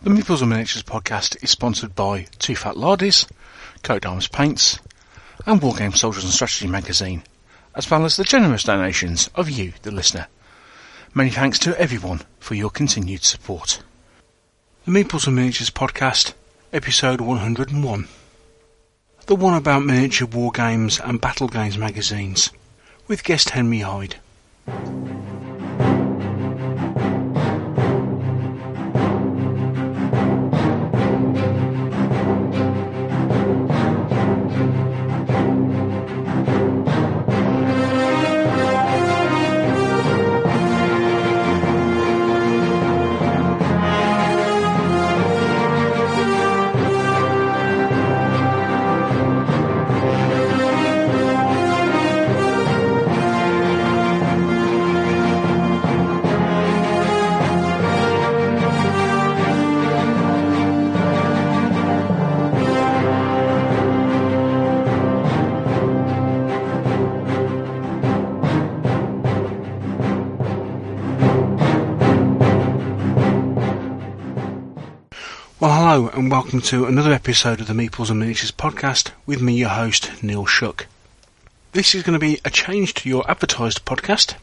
The Meeples and Miniatures podcast is sponsored by Two Fat Lardies, Coat Arms Paints, and Wargame Soldiers and Strategy magazine, as well as the generous donations of you, the listener. Many thanks to everyone for your continued support. The Meeples and Miniatures podcast, episode 101. The one about miniature wargames and Battlegames magazines, with guest Henry Hyde. Well, hello and welcome to another episode of the Meeples and Miniatures podcast with me, your host, Neil Shuck. This is going to be a change to your advertised podcast.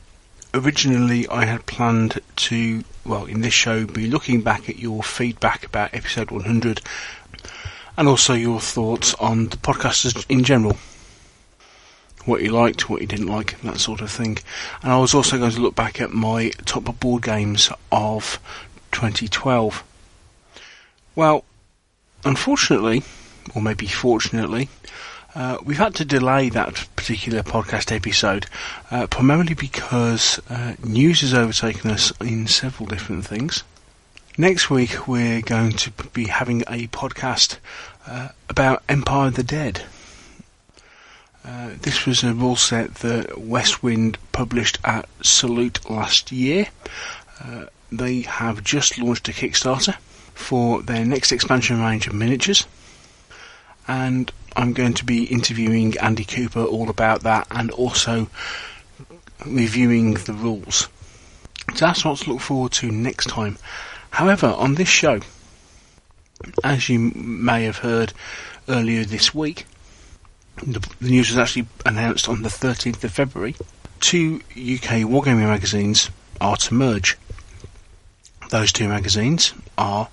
Originally, I had planned to, in this show, be looking back at your feedback about episode 100 and also your thoughts on the podcast in general. What you liked, what you didn't like, that sort of thing. And I was also going to look back at my top board games of 2012. Well, unfortunately, or maybe fortunately, we've had to delay that particular podcast episode, primarily because news has overtaken us in several different things. Next week we're going to be having a podcast about Empire of the Dead. This was a rule set that Westwind published at Salute last year. They have just launched a Kickstarter for their next expansion range of miniatures, and I'm going to be interviewing Andy Cooper all about that and also reviewing the rules. So that's what to look forward to next time. However, on this show, as you may have heard earlier this week, the news was actually announced on the 13th of February, 2 UK Wargaming magazines are to merge. Those two magazines are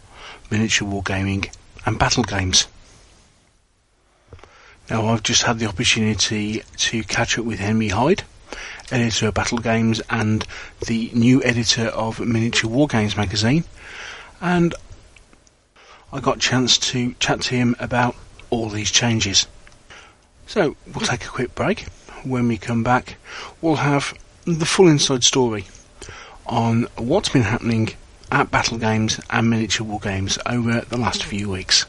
Miniature Wargaming and Battlegames. Now, I've just had the opportunity to catch up with Henry Hyde, editor of Battlegames and the new editor of Miniature Wargames magazine, and I got a chance to chat to him about all these changes. So, we'll take a quick break. When we come back, we'll have the full inside story on what's been happening at Battlegames and Miniature Wargames over the last few weeks.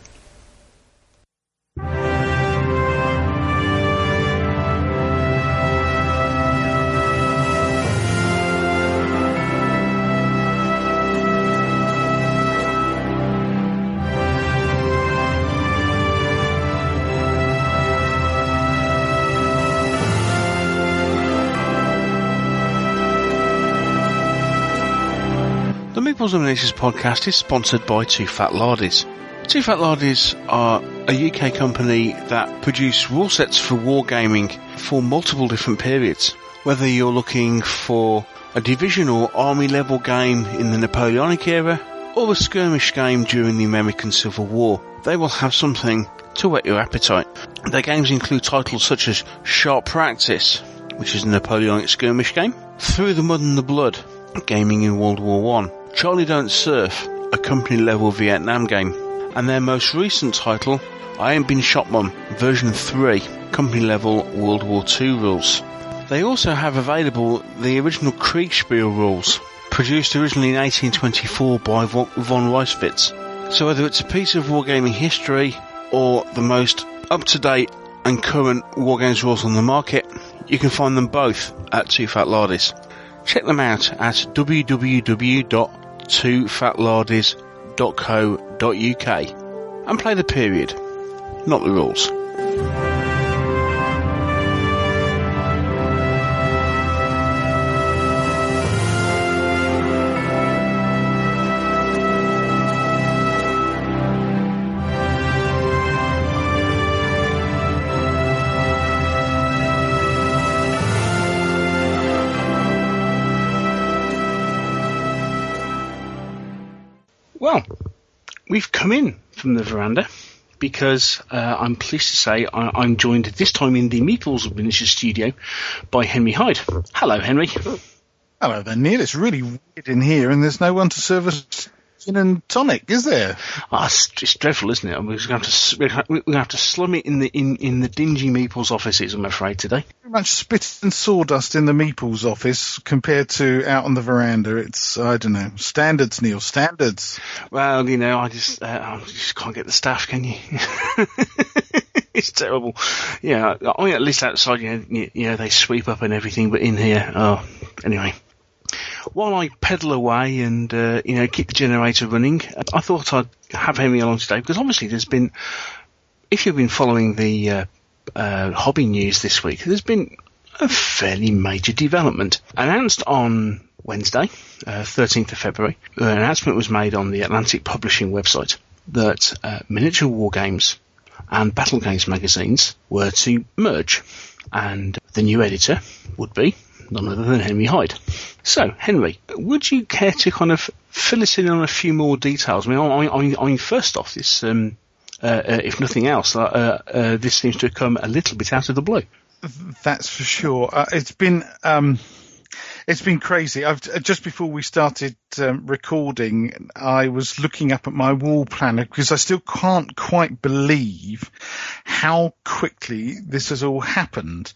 The Meeples and Miniatures podcast is sponsored by Two Fat Lardies. Two Fat Lardies are a UK company that produce rule sets for wargaming for multiple different periods. Whether you're looking for a division or army level game in the Napoleonic era, or a skirmish game during the American Civil War, they will have something to whet your appetite. Their games include titles such as Sharp Practice, which is a Napoleonic skirmish game, Through the Mud and the Blood, gaming in World War I, Charlie Don't Surf, a company-level Vietnam game, and their most recent title, I Ain't Been Shot Mum, version 3, company-level World War II rules. They also have available the original Kriegspiel rules, produced originally in 1824 by von Reiswitz. So whether it's a piece of wargaming history or the most up-to-date and current wargames rules on the market, you can find them both at Two Fat Lardies. Check them out at www.twofatlardies.co.uk and play the period, not the rules. Well, we've come in from the veranda because I'm pleased to say I'm joined this time in the Meeples miniature studio by Henry Hyde. Hello, Henry. Hello there, Neil. It's really weird in here, and there's no one to serve us gin and tonic, is there? Oh, it's dreadful, isn't it? I mean, we're going to have to slum it in the dingy Meeples offices, I'm afraid, today. Pretty much spit and sawdust in the Meeples office compared to out on the veranda. It's, I don't know, standards, Neil, standards. Well, you know, I just can't get the staff, can you? It's terrible. Yeah, I mean, at least outside, you know, they sweep up and everything, but in here, anyway. While I pedal away and, keep the generator running, I thought I'd have Henry along today because obviously there's been, if you've been following the hobby news this week, there's been a fairly major development. Announced on Wednesday, 13th of February, an announcement was made on the Atlantic Publishing website that Miniature Wargames and Battlegames magazines were to merge, and the new editor would be none other than Henry Hyde. So, Henry, would you care to kind of fill us in on a few more details? I mean, first off, this, if nothing else, this seems to have come a little bit out of the blue. That's for sure. It's been crazy. Just before we started recording, I was looking up at my wall planner because I still can't quite believe how quickly this has all happened.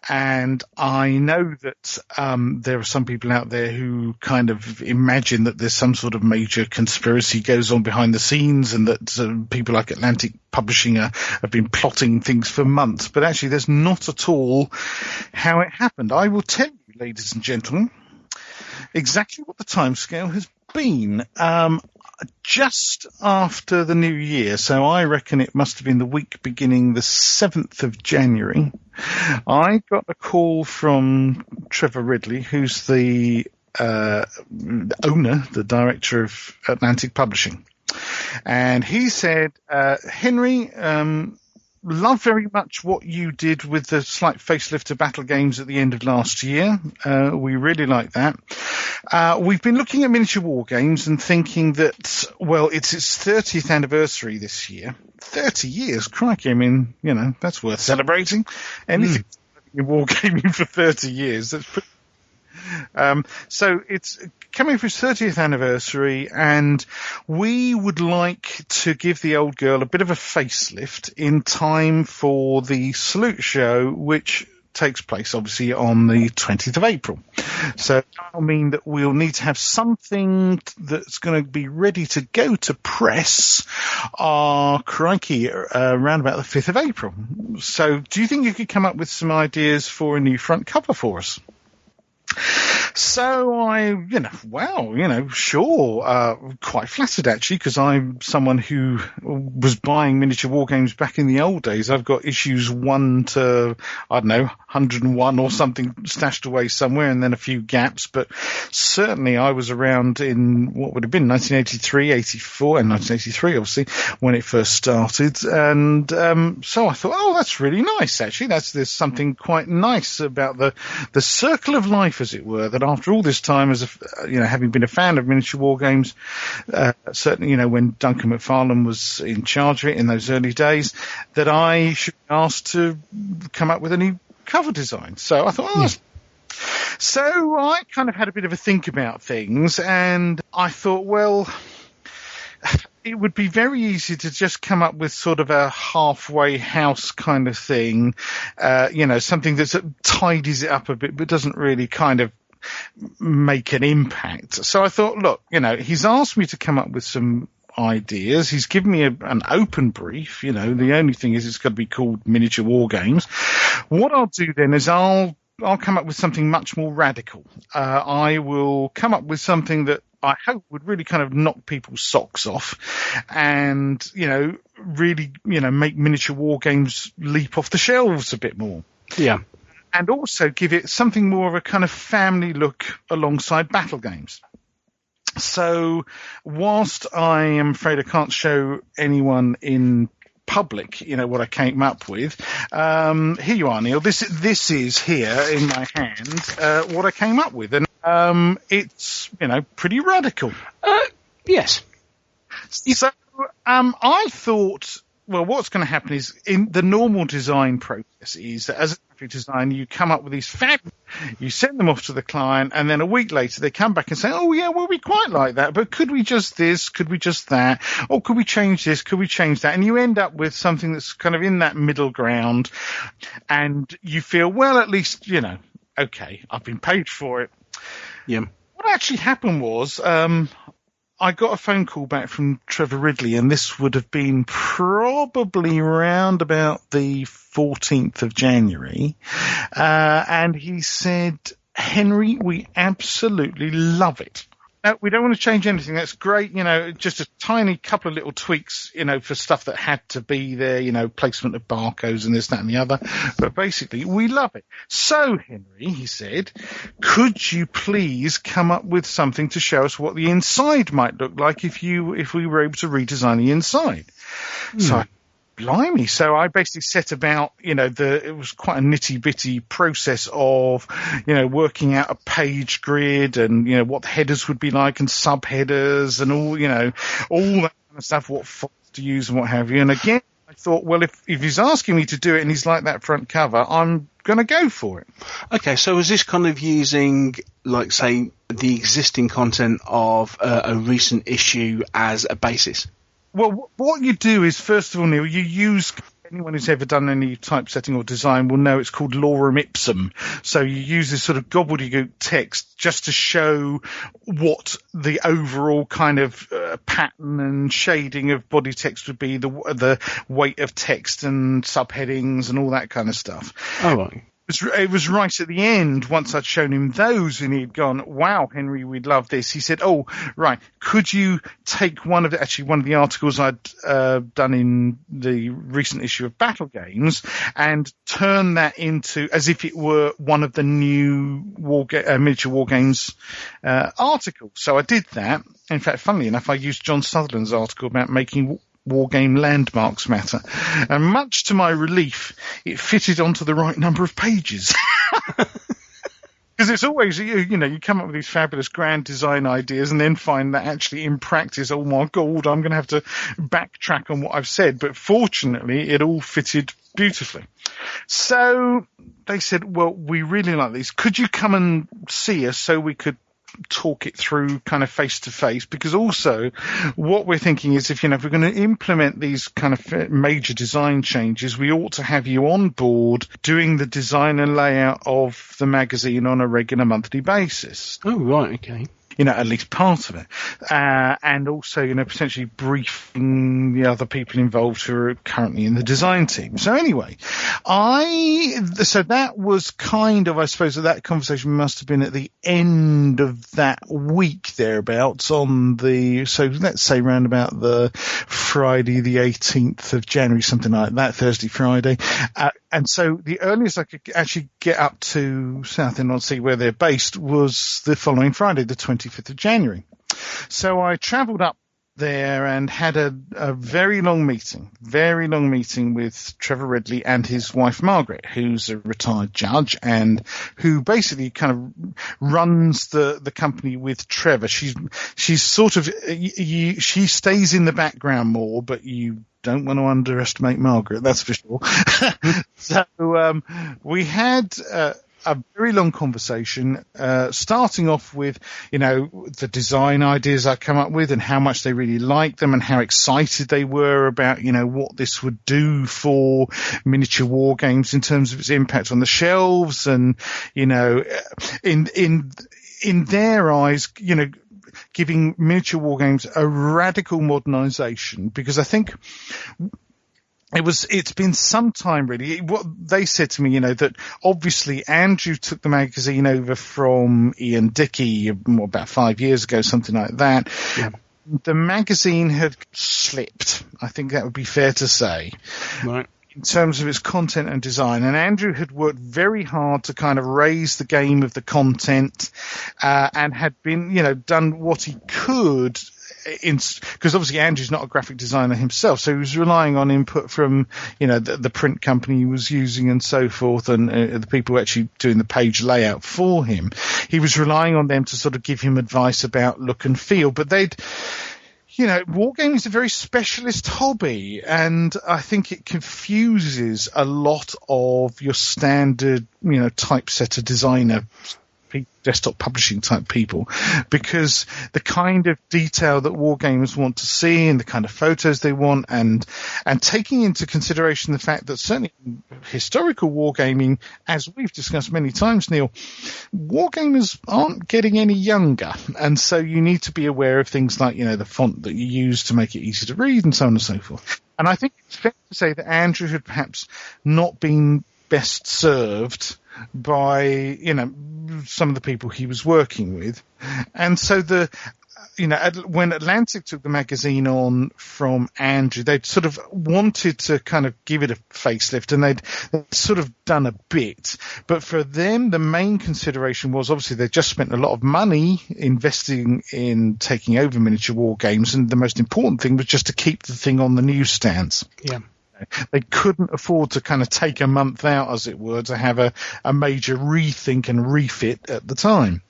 And I know that there are some people out there who kind of imagine that there's some sort of major conspiracy goes on behind the scenes and that people like Atlantic Publishing have been plotting things for months. But actually, there's not at all how it happened. I will tell you, ladies and gentlemen, exactly what the timescale has been. Just after the new year, so I reckon it must have been the week beginning the 7th of January, I got a call from Trevor Ridley, who's the owner, the director of Atlantic Publishing. And he said, Henry, love very much what you did with the slight facelift to Battlegames at the end of last year. We really like that. We've been looking at Miniature Wargames and thinking that, well, it's its 30th anniversary this year. 30 years, crikey, I mean, you know, that's worth celebrating. Anything in wargaming for 30 years, that's pretty... So it's coming for its 30th anniversary, and we would like to give the old girl a bit of a facelift in time for the Salute show, which takes place obviously on the 20th of April. So that'll mean that we'll need to have something that's going to be ready to go to press, around about the 5th of April. So do you think you could come up with some ideas for a new front cover for us? So sure, quite flattered actually, because I'm someone who was buying Miniature Wargames back in the old days. I've got issues 1 to, 101 or something stashed away somewhere, and then a few gaps, but certainly I was around in what would have been 1983, 84, and 1983 obviously, when it first started, and so I thought, oh, that's really nice actually. There's something quite nice about the circle of life, as it were, that after all this time, as having been a fan of Miniature Wargames, certainly, when Duncan McFarlane was in charge of it in those early days, that I should be asked to come up with a new cover design. So I thought, So I kind of had a bit of a think about things, and I thought, well, it would be very easy to just come up with sort of a halfway house kind of thing, something that tidies it up a bit, but doesn't really kind of make an impact. So I thought, look, he's asked me to come up with some ideas. He's given me an open brief. The only thing is it's got to be called Miniature Wargames. What I'll do then is I'll come up with something much more radical. I will come up with something that I hope would really kind of knock people's socks off and, really, make Miniature Wargames leap off the shelves a bit more. Yeah. And also give it something more of a kind of family look alongside Battlegames. So whilst I am afraid I can't show anyone in public, what I came up with, here you are, Neil. This is here in my hand, what I came up with. And it's, pretty radical. Yes. So I thought, well, what's going to happen is in the normal design process is that as a graphic designer, you come up with these fabulous, you send them off to the client, and then a week later they come back and say, oh, yeah, well, we quite like that, but could we just this, could we just that, or could we change this, could we change that? And you end up with something that's kind of in that middle ground, and you feel, well, at least, you know, okay, I've been paid for it. Yeah. What actually happened was, I got a phone call back from Trevor Ridley, and this would have been probably around about the 14th of January. And he said, Henry, we absolutely love it. No, we don't want to change anything. That's great. You know, just a tiny couple of little tweaks, you know, for stuff that had to be there, you know, placement of barcodes and this, that and the other. But basically, we love it. So, Henry, he said, could you please come up with something to show us what the inside might look like if we were able to redesign the inside? So blimey. So I basically set about, you know, it was quite a nitty-bitty process of, you know, working out a page grid and, you know, what the headers would be like and subheaders and all, you know, all that kind of stuff, what fonts to use and what have you. And again, I thought, well, if he's asking me to do it and he's like that front cover, I'm going to go for it. Okay, so is this kind of using, like, say, the existing content of a recent issue as a basis? Well, what you do is, first of all, Neil, you use, anyone who's ever done any typesetting or design will know it's called lorem ipsum. So you use this sort of gobbledygook text just to show what the overall kind of pattern and shading of body text would be, the weight of text and subheadings and all that kind of stuff. Oh, right. It was right at the end, once I'd shown him those and he'd gone, wow, Henry, we'd love this. He said, oh, right, could you take one of the articles I'd done in the recent issue of Battlegames and turn that into, as if it were one of the new miniature Wargames articles. So I did that. In fact, funnily enough, I used John Sutherland's article about making Wargame landmarks matter. And much to my relief, it fitted onto the right number of pages. Because it's always, you know, you come up with these fabulous grand design ideas and then find that actually in practice, oh my God, I'm going to have to backtrack on what I've said. But fortunately, it all fitted beautifully. So they said, well, we really like these. Could you come and see us so we could talk it through kind of face to face? Because also what we're thinking is if we're going to implement these kind of major design changes, we ought to have you on board doing the design and layout of the magazine on a regular monthly basis. Oh, right. Okay. You know, at least part of it. And also, you know, potentially briefing the other people involved who are currently in the design team. So anyway, so that was kind of, I suppose, that conversation must have been at the end of that week thereabouts so let's say around about the Friday, the 18th of January, something like that, Thursday, Friday. And so the earliest I could actually get up to Southend-on-Sea where they're based was the following Friday, the 25th of January. So I travelled up there and had a very long meeting with Trevor Ridley and his wife Margaret, who's a retired judge and who basically kind of runs the company with Trevor. She's sort of, she stays in the background more, but you don't want to underestimate Margaret, that's for sure. So we had a very long conversation, starting off with, you know, the design ideas I come up with and how much they really liked them and how excited they were about, you know, what this would do for miniature war games in terms of its impact on the shelves and, you know, in their eyes, you know, giving miniature war games a radical modernization, because I think it's been some time really. What they said to me, you know, that obviously Andrew took the magazine over from Ian Dickey about 5 years ago, something like that. Yeah. The magazine had slipped. I think that would be fair to say. Right. In terms of its content and design. And Andrew had worked very hard to kind of raise the game of the content, and had been, you know, done what he could because obviously Andrew's not a graphic designer himself, so he was relying on input from, you know, the print company he was using and so forth, and the people actually doing the page layout for him. He was relying on them to sort of give him advice about look and feel, but wargaming is a very specialist hobby, and I think it confuses a lot of your standard, typesetter designer, desktop publishing type people, because the kind of detail that wargamers want to see and the kind of photos they want, and taking into consideration the fact that certainly in historical wargaming, as we've discussed many times, Neil, wargamers aren't getting any younger, and so you need to be aware of things like the font that you use to make it easy to read and so on and so forth. And I think it's fair to say that Andrew had perhaps not been best served by some of the people he was working with, and so when Atlantic took the magazine on from Andrew, they'd sort of wanted to kind of give it a facelift, and they'd sort of done a bit, but for them the main consideration was obviously they just spent a lot of money investing in taking over Miniature Wargames, and the most important thing was just to keep the thing on the newsstands. Yeah. They couldn't afford to kind of take a month out, as it were, to have a major rethink and refit at the time.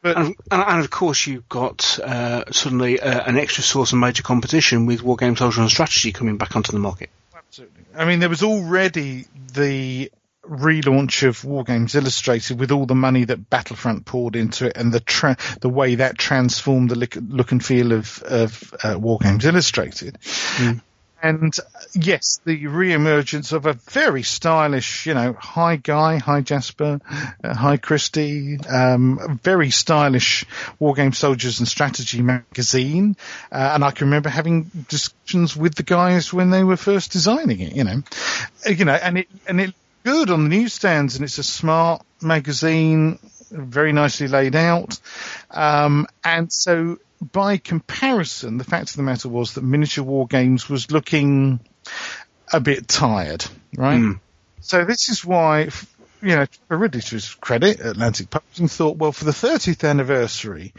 But, and of course, you've got suddenly an extra source of major competition with Wargames Ultra and Strategy coming back onto the market. Absolutely. I mean, there was already the relaunch of Wargames Illustrated with all the money that Battlefront poured into it, and the way that transformed the look and feel of Wargames Illustrated. Mm. And yes, the re-emergence of a very stylish, hi Guy, hi Jasper, hi Christy, very stylish Wargame Soldiers and Strategy magazine. And I can remember having discussions with the guys when they were first designing it, and it good on the newsstands, and it's a smart magazine, very nicely laid out. And so, by comparison, the fact of the matter was that Miniature Wargames was looking a bit tired, right? Mm. So this is why, Ridley, to his credit, Atlantic Publishing thought, well, for the 30th anniversary,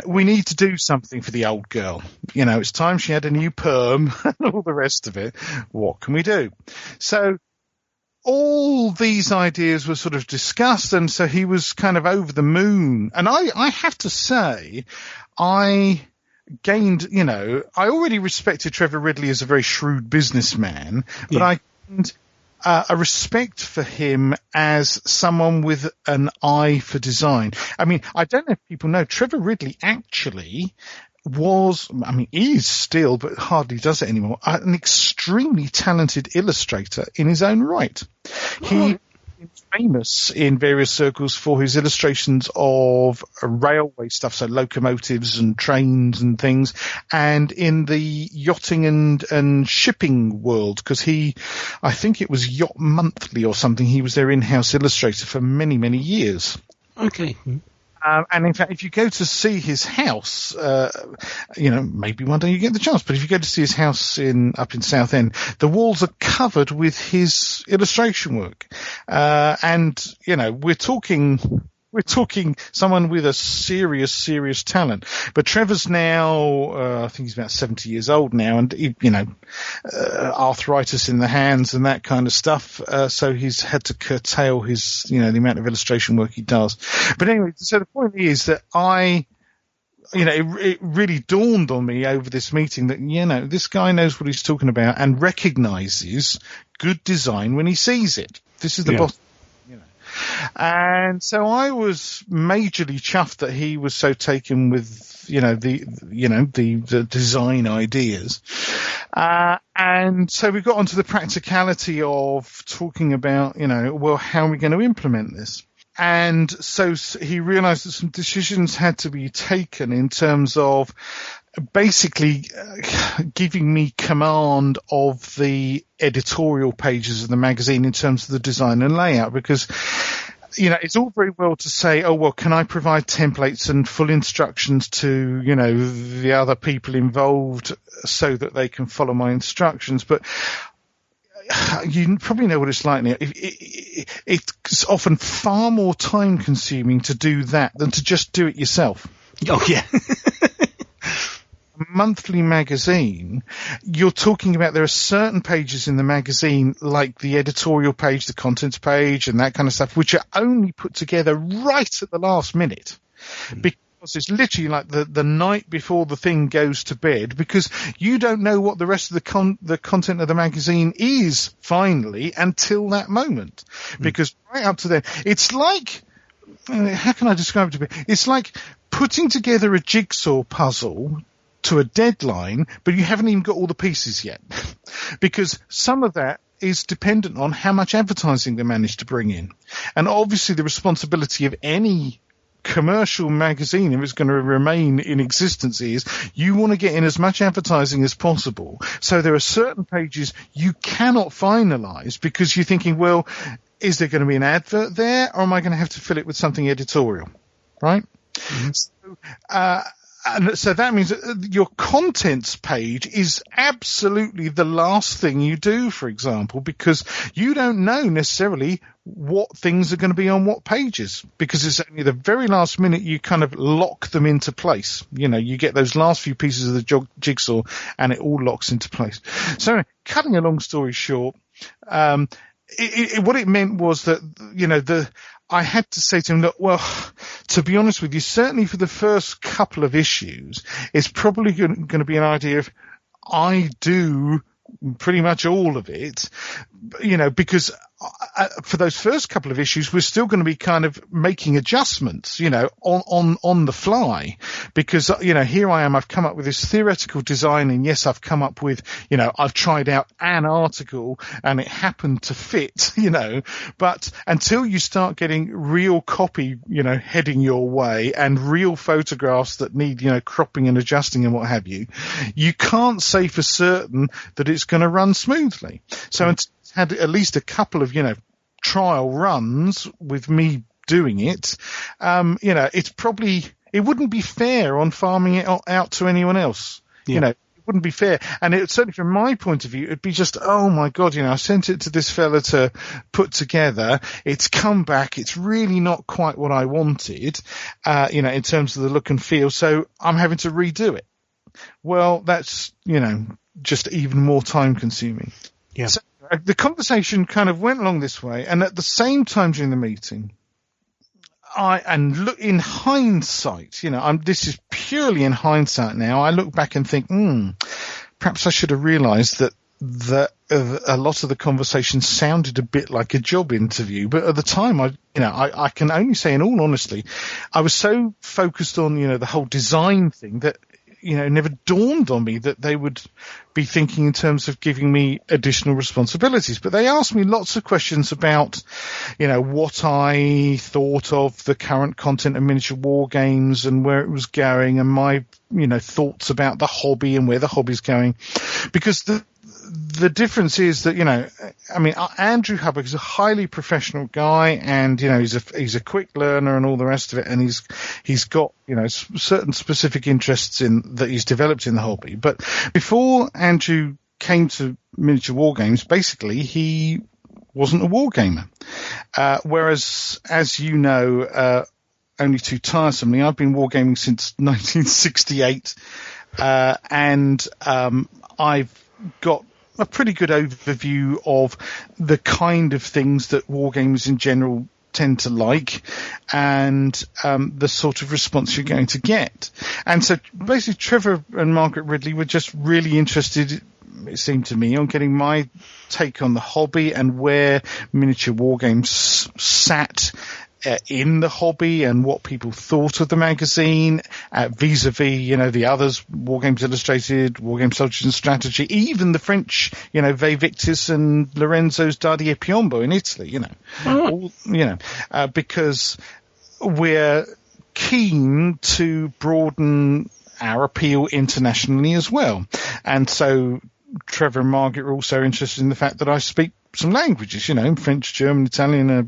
we need to do something for the old girl. It's time she had a new perm and all the rest of it. What can we do? So all these ideas were sort of discussed, and so he was kind of over the moon. And I have to say, I gained, I already respected Trevor Ridley as a very shrewd businessman, but I gained a respect for him as someone with an eye for design. I mean, I don't know if people know, Trevor Ridley actually is still, but hardly does it anymore, an extremely talented illustrator in his own right. He is famous in various circles for his illustrations of railway stuff, so locomotives and trains and things, and in the yachting and shipping world, because I think it was Yacht Monthly or something, he was their in-house illustrator for many, many years. Okay. And in fact, if you go to see his house, maybe one day you get the chance, but if you go to see his house up in Southend, the walls are covered with his illustration work. And we're talking someone with a serious talent. But Trevor's now, I think he's about 70 years old now, and arthritis in the hands and that kind of stuff. So he's had to curtail his, the amount of illustration work he does. But anyway, so the point is that it really dawned on me over this meeting that, this guy knows what he's talking about and recognizes good design when he sees it. This is the bottom. And so I was majorly chuffed that he was so taken with, the design ideas. And so we got onto the practicality of talking about, how are we going to implement this? And so he realized that some decisions had to be taken in terms of basically giving me command of the editorial pages of the magazine in terms of the design and layout, because it's all very well to say, oh, well, can I provide templates and full instructions to, the other people involved so that they can follow my instructions? But you probably know what it's like now. It's often far more time consuming to do that than to just do it yourself. Oh, yeah. Monthly magazine, you're talking about there are certain pages in the magazine, like the editorial page, the contents page, and that kind of stuff, which are only put together right at the last minute. Because It's literally like the night before the thing goes to bed, because you don't know what the rest of the content of the magazine is finally until that moment. Because right up to then, it's like, how can I describe it to be? It's like putting together a jigsaw puzzle to a deadline, but you haven't even got all the pieces yet. Because some of that is dependent on how much advertising they manage to bring in. And obviously the responsibility of any commercial magazine, if it's going to remain in existence, is you want to get in as much advertising as possible. So there are certain pages you cannot finalize because you're thinking, well, is there going to be an advert there, or am I going to have to fill it with something editorial, right? And so that means that your contents page is absolutely the last thing you do, for example, because you don't know necessarily what things are going to be on what pages, because it's only the very last minute you kind of lock them into place. You know, you get those last few pieces of the jigsaw and it all locks into place. So cutting a long story short, what it meant was that, you know, I had to say to him, look, well, to be honest with you, certainly for the first couple of issues, it's probably going to be an idea of I do pretty much all of it, you know, because for those first couple of issues, we're still going to be kind of making adjustments, you know, on the fly, because, you know, here I am, I've come up with this theoretical design, and yes, I've come up with, you know, I've tried out an article and it happened to fit, you know, but until you start getting real copy, you know, heading your way and real photographs that need, you know, cropping and adjusting and what have you, you can't say for certain that it's going to run smoothly. So until it's had at least a couple of, you know, trial runs with me doing it, you know, it wouldn't be fair on farming it out to anyone else. Yeah. You know, it wouldn't be fair. And it certainly from my point of view, it'd be just, oh my God, you know, I sent it to this fella to put together. It's come back. It's really not quite what I wanted, you know, in terms of the look and feel. So I'm having to redo it. Well, that's, you know, just even more time consuming. Yeah. So the conversation kind of went along this way, and at the same time during the meeting, look in hindsight, you know, this is purely in hindsight now. I look back and think, perhaps I should have realised that a lot of the conversation sounded a bit like a job interview. But at the time, I can only say, in all honesty, I was so focused on, you know, the whole design thing that, you know, it never dawned on me that they would be thinking in terms of giving me additional responsibilities. But they asked me lots of questions about, you know, what I thought of the current content of miniature war games and where it was going, and my, you know, thoughts about the hobby and where the hobby's going. Because the difference is that, you know, I mean, Andrew Hubbard is a highly professional guy, and, you know, he's a quick learner and all the rest of it, and he's got, you know, certain specific interests that he's developed in the hobby. But before Andrew came to miniature war games, basically he wasn't a war gamer. Whereas, as you know, only too tiresomely, I've been wargaming since 1968, and I've got a pretty good overview of the kind of things that wargamers in general tend to like, and the sort of response you're going to get. And so basically Trevor and Margaret Ridley were just really interested, it seemed to me, on getting my take on the hobby and where miniature wargames sat in the hobby, and what people thought of the magazine vis-a-vis, you know, the others, Wargames Illustrated, Wargames Soldiers and Strategy, even the French, you know, Ve Victis and Lorenzo's Dardi e Piombo in Italy, you know, because we're keen to broaden our appeal internationally as well. And so Trevor and Margaret are also interested in the fact that I speak some languages, you know, French, German, Italian, a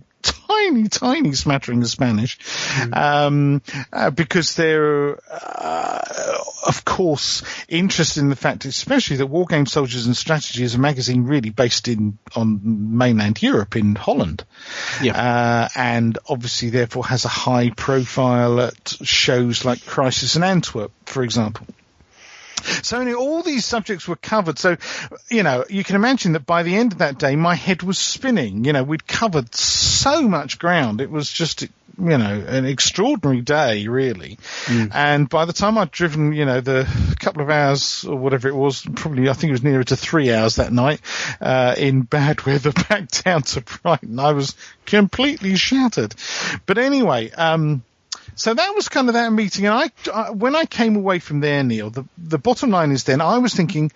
tiny smattering of Spanish, because they're, of course, interested in the fact, especially that Wargame Soldiers and Strategy is a magazine really based on mainland Europe, in Holland, and obviously therefore has a high profile at shows like Crisis in Antwerp, for example. So anyway, all these subjects were covered. So, you can imagine that by the end of that day, my head was spinning. We'd covered so much ground. It was just, an extraordinary day, really. And by the time I'd driven, the couple of hours or whatever it was, probably, I think it was nearer to 3 hours that night, in bad weather back down to Brighton, I was completely shattered. But anyway, so that was kind of that meeting. And I when I came away from there, Neil, the bottom line is then I was thinking,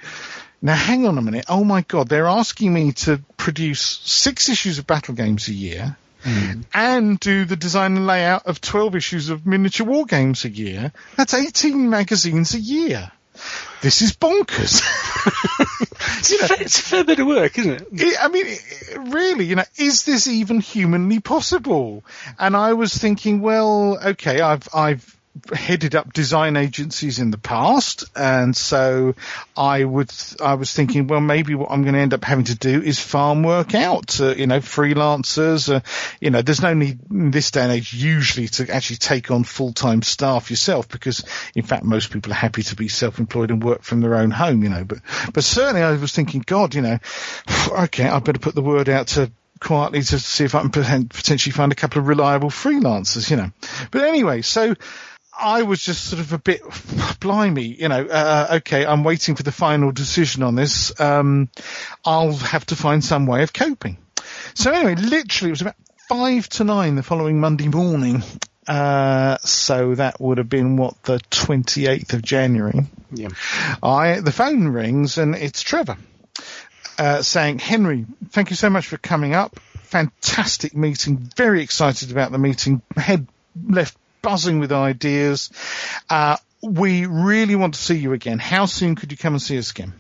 now hang on a minute. Oh my God, they're asking me to produce 6 issues of Battlegames a year and do the design and layout of 12 issues of Miniature Wargames a year. That's 18 magazines a year. This is bonkers. It's a fair bit of work, isn't it? Really, is this even humanly possible? And I was thinking, well, okay, I've headed up design agencies in the past, and so I was thinking, well, maybe what I'm going to end up having to do is farm work out to, freelancers. There's no need in this day and age usually to actually take on full-time staff yourself, because in fact most people are happy to be self-employed and work from their own home, but certainly I was thinking, God, okay, I better put the word out to quietly to see if I can potentially find a couple of reliable freelancers, But anyway, so I was just sort of a bit, blimey, okay, I'm waiting for the final decision on this. I'll have to find some way of coping. So anyway, literally it was about 5 to 9 the following Monday morning. So that would have been the 28th of January. Yeah. The phone rings and it's Trevor, saying, Henry, thank you so much for coming up. Fantastic meeting. Very excited about the meeting. Head left buzzing with ideas. We really want to see you again. How soon could you come and see us again?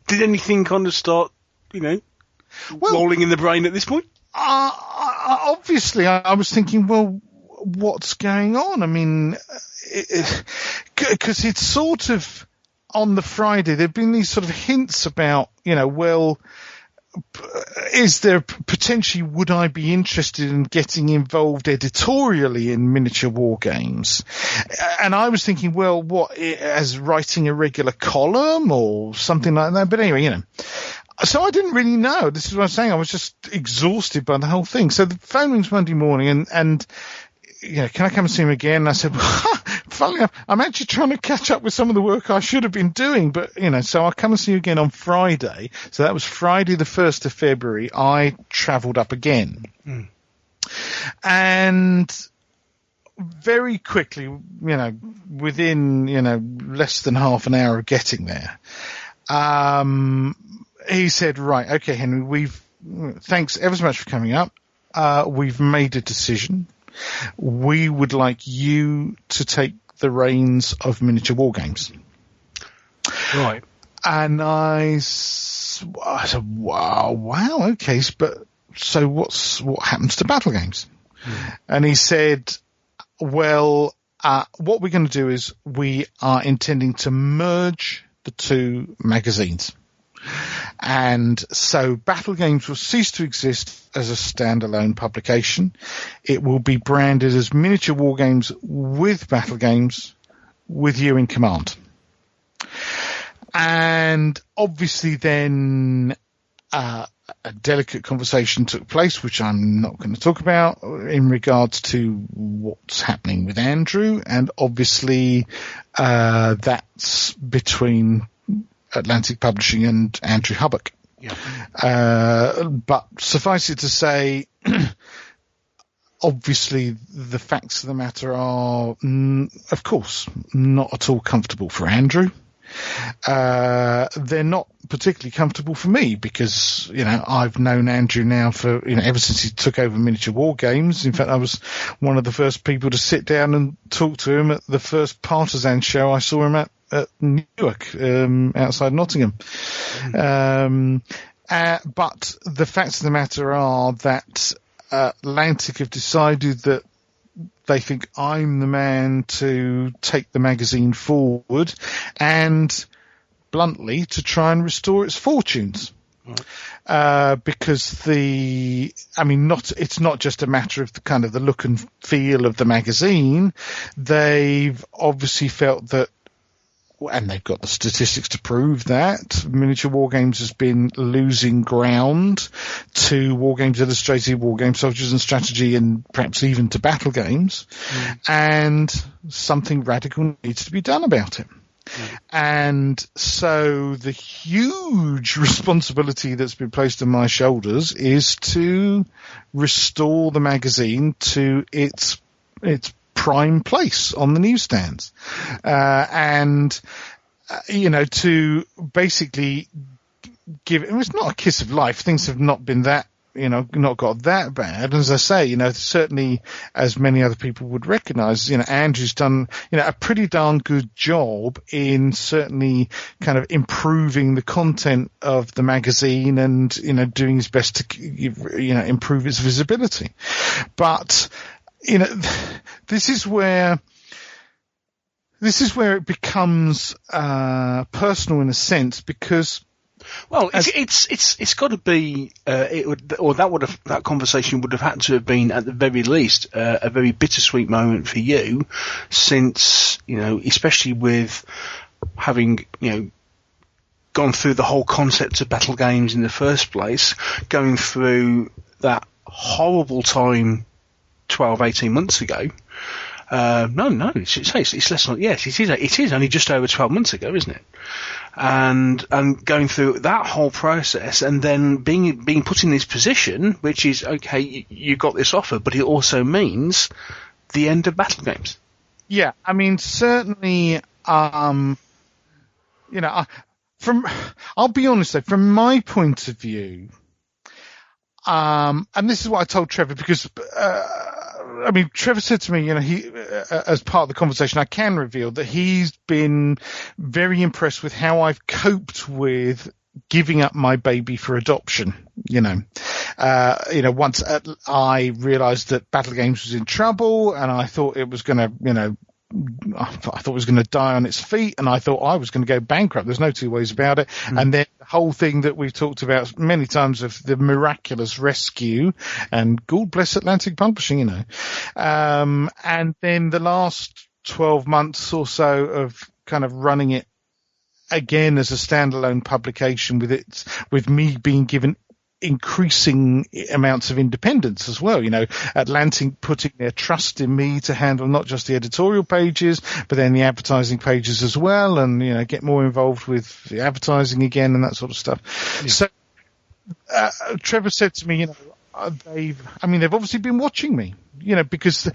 Did anything kind of start, rolling in the brain at this point? Obviously, I was thinking, well, what's going on? I mean, because it's sort of on the Friday, there've been these sort of hints about, is there potentially, would I be interested in getting involved editorially in Miniature Wargames? And I was thinking, well, what, as writing a regular column or something like that? But anyway, so I didn't really know. This is what I'm saying. I was just exhausted by the whole thing. So the phone rings Monday morning and can I come and see him again? And I said, funnily enough, I'm actually trying to catch up with some of the work I should have been doing, but, so I'll come and see you again on Friday. So that was Friday the 1st of February. I travelled up again. And very quickly, within, less than half an hour of getting there, he said, right, okay, Henry, thanks ever so much for coming up. We've made a decision. We would like you to take the reins of Miniature Wargames. Right. And I said, wow, okay, but so what happens to Battlegames? And he said, well, what we're going to do is we are intending to merge the 2 magazines. And so Battlegames will cease to exist as a standalone publication. It will be branded as Miniature Wargames with Battlegames, with you in command. And obviously then a delicate conversation took place, which I'm not going to talk about, in regards to what's happening with Andrew. And obviously that's between Atlantic Publishing and Andrew Hubbock. Yeah. But suffice it to say, obviously the facts of the matter are, of course, not at all comfortable for Andrew. They're not particularly comfortable for me because, I've known Andrew now for, ever since he took over Miniature Wargames. In fact, I was one of the first people to sit down and talk to him at the first Partisan show I saw him at Newark, outside Nottingham. But the facts of the matter are that Atlantic have decided that they think I'm the man to take the magazine forward and, bluntly, to try and restore its fortunes. Because it's not just a matter of the kind of the look and feel of the magazine. They've obviously felt that, and they've got the statistics to prove that, Miniature Wargames has been losing ground to Wargames Illustrated, Wargame Soldiers and Strategy, and perhaps even to Battlegames. And something radical needs to be done about it. And so the huge responsibility that's been placed on my shoulders is to restore the magazine to its prime place on the newsstands, to basically give it. It's not a kiss of life. Things have not been that, not got that bad. And as I say, certainly, as many other people would recognise, Andrew's done, a pretty darn good job in certainly kind of improving the content of the magazine and, doing his best to, improve its visibility. But, this is where it becomes personal in a sense, because it's got to be that conversation would have had to have been at the very least a very bittersweet moment for you, since especially with having gone through the whole concept of Battlegames in the first place, going through that horrible time 12, 18 months ago. It's less than, yes, it is only just over 12 months ago, isn't it? And going through that whole process, and then being put in this position, which is, okay, you got this offer, but it also means the end of Battlegames. Yeah, certainly, I'll be honest though, from my point of view, and this is what I told Trevor, because, Trevor said to me, he, as part of the conversation, I can reveal that he's been very impressed with how I've coped with giving up my baby for adoption. Once I realized that Battlegames was in trouble, and I thought it was going to, I thought it was going to die on its feet, and I thought I was going to go bankrupt. There's no two ways about it. And then the whole thing that we've talked about many times of the miraculous rescue, and God bless Atlantic Publishing, and then the last 12 months or so of kind of running it again as a standalone publication with me being given increasing amounts of independence as well. Atlantic putting their trust in me to handle not just the editorial pages, but then the advertising pages as well, and get more involved with the advertising again and that sort of stuff. Yeah. So Trevor said to me, they've obviously been watching me, because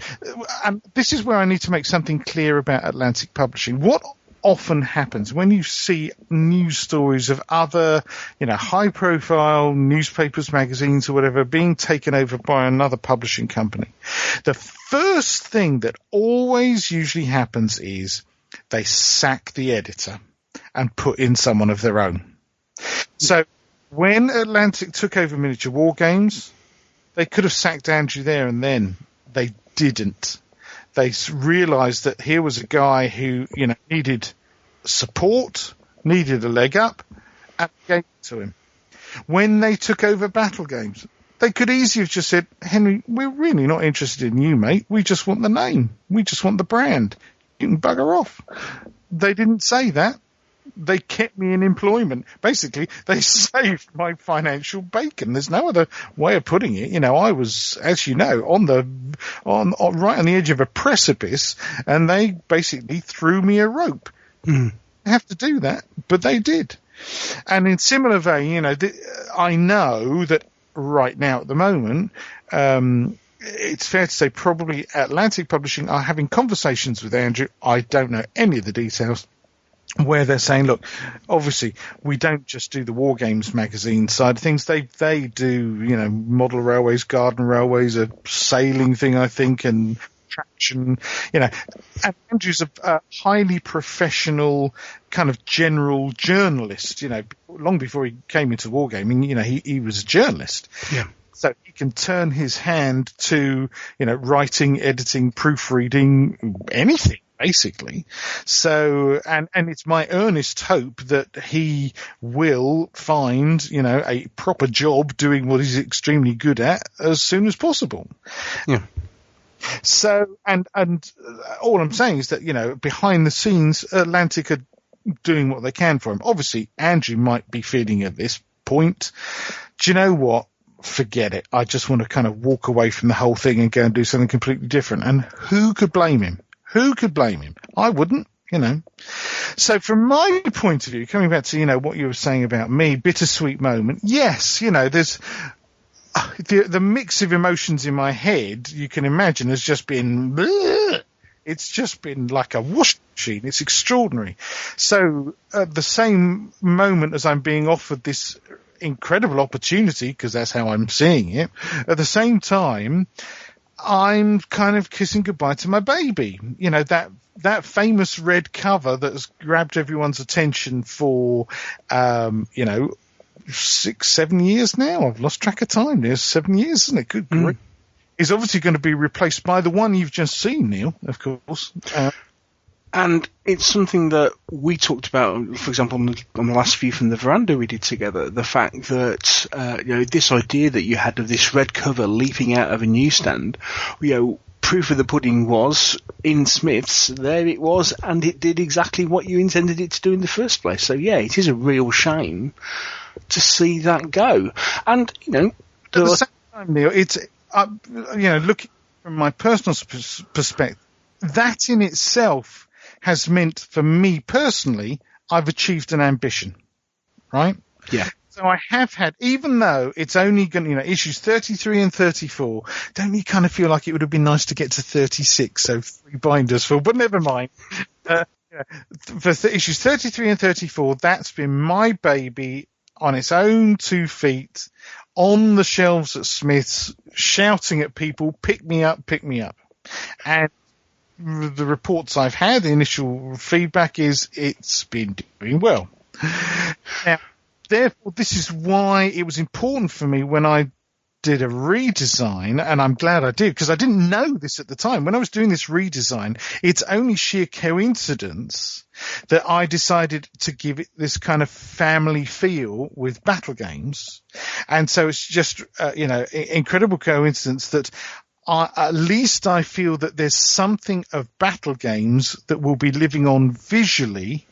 and this is where I need to make something clear about Atlantic Publishing. What often happens when you see news stories of other, high profile newspapers, magazines or whatever being taken over by another publishing company, the first thing that always usually happens is they sack the editor and put in someone of their own. So when Atlantic took over Miniature Wargames, they could have sacked Andrew there and then. They didn't. They realised that here was a guy who, needed support, needed a leg up, and gave it to him. When they took over Battlegames, they could easily have just said, Henry, we're really not interested in you, mate. We just want the name. We just want the brand. You can bugger off. They didn't say that. They kept me in employment. Basically, they saved my financial bacon. There's no other way of putting it. I was, as you know, right on the edge of a precipice, and they basically threw me a rope. They have to do that, but they did. And in similar vein, I know that right now at the moment, it's fair to say probably Atlantic Publishing are having conversations with Andrew. I don't know any of the details, where they're saying, look, obviously we don't just do the Wargames magazine side of things. They do, model railways, garden railways, a sailing thing, I think, and traction, and Andrew's a highly professional kind of general journalist, long before he came into wargaming, he was a journalist. Yeah. So he can turn his hand to, writing, editing, proofreading, anything, basically. So, and it's my earnest hope that he will find, a proper job doing what he's extremely good at as soon as possible. Yeah. So, and all I'm saying is that, behind the scenes, Atlantic are doing what they can for him. Obviously, Andrew might be feeling at this point, do you know what? Forget it. I just want to kind of walk away from the whole thing and go and do something completely different. And who could blame him? Who could blame him? I wouldn't, So from my point of view, coming back to, what you were saying about me, bittersweet moment. Yes, there's the mix of emotions in my head, you can imagine, has just been, bleh. It's just been like a washing machine. It's extraordinary. So at the same moment as I'm being offered this incredible opportunity, because that's how I'm seeing it, at the same time, I'm kind of kissing goodbye to my baby. That famous red cover that has grabbed everyone's attention for, 6-7 years now. I've lost track of time. There's 7 years, isn't it? Good grief. Is obviously going to be replaced by the one you've just seen, Neil, of course. And it's something that we talked about, for example, on the last View from the Veranda we did together, the fact that, this idea that you had of this red cover leaping out of a newsstand, proof of the pudding was in Smith's, there it was, and it did exactly what you intended it to do in the first place. So, yeah, it is a real shame to see that go. And, at the same time, Neil, it's, looking from my personal perspective, that in itself has meant for me personally, I've achieved an ambition, right? Yeah. So I have had, even though it's only going to, issues 33 and 34, don't you kind of feel like it would have been nice to get to 36, so 3 binders full, but never mind. For issues 33 and 34, that's been my baby on its own 2 feet, on the shelves at Smith's, shouting at people, pick me up, pick me up. And the reports I've had, the initial feedback is it's been doing well. Now, therefore, this is why it was important for me when I did a redesign, and I'm glad I did, because I didn't know this at the time. When I was doing this redesign, it's only sheer coincidence that I decided to give it this kind of family feel with Battlegames. And so it's just, incredible coincidence that at least I feel that there's something of Battlegames that will be living on visually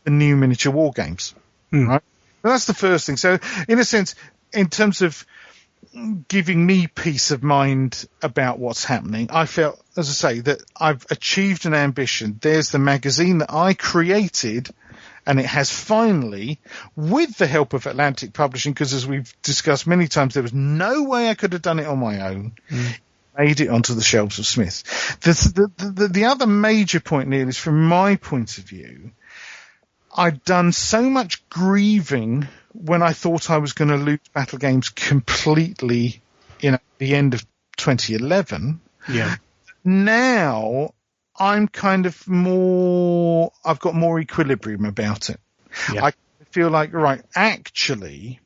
the new miniature war games. Right? Well, that's the first thing. So in a sense, in terms of giving me peace of mind about what's happening, I felt, as I say, that I've achieved an ambition. There's the magazine that I created, and it has finally, with the help of Atlantic Publishing, because as we've discussed many times, there was no way I could have done it on my own, made it onto the shelves of Smith. The other major point, Neil, is from my point of view, I'd done so much grieving when I thought I was going to lose Battlegames completely at the end of 2011. Yeah. Now I'm kind of I've got more equilibrium about it. Yeah. I feel like, right, actually,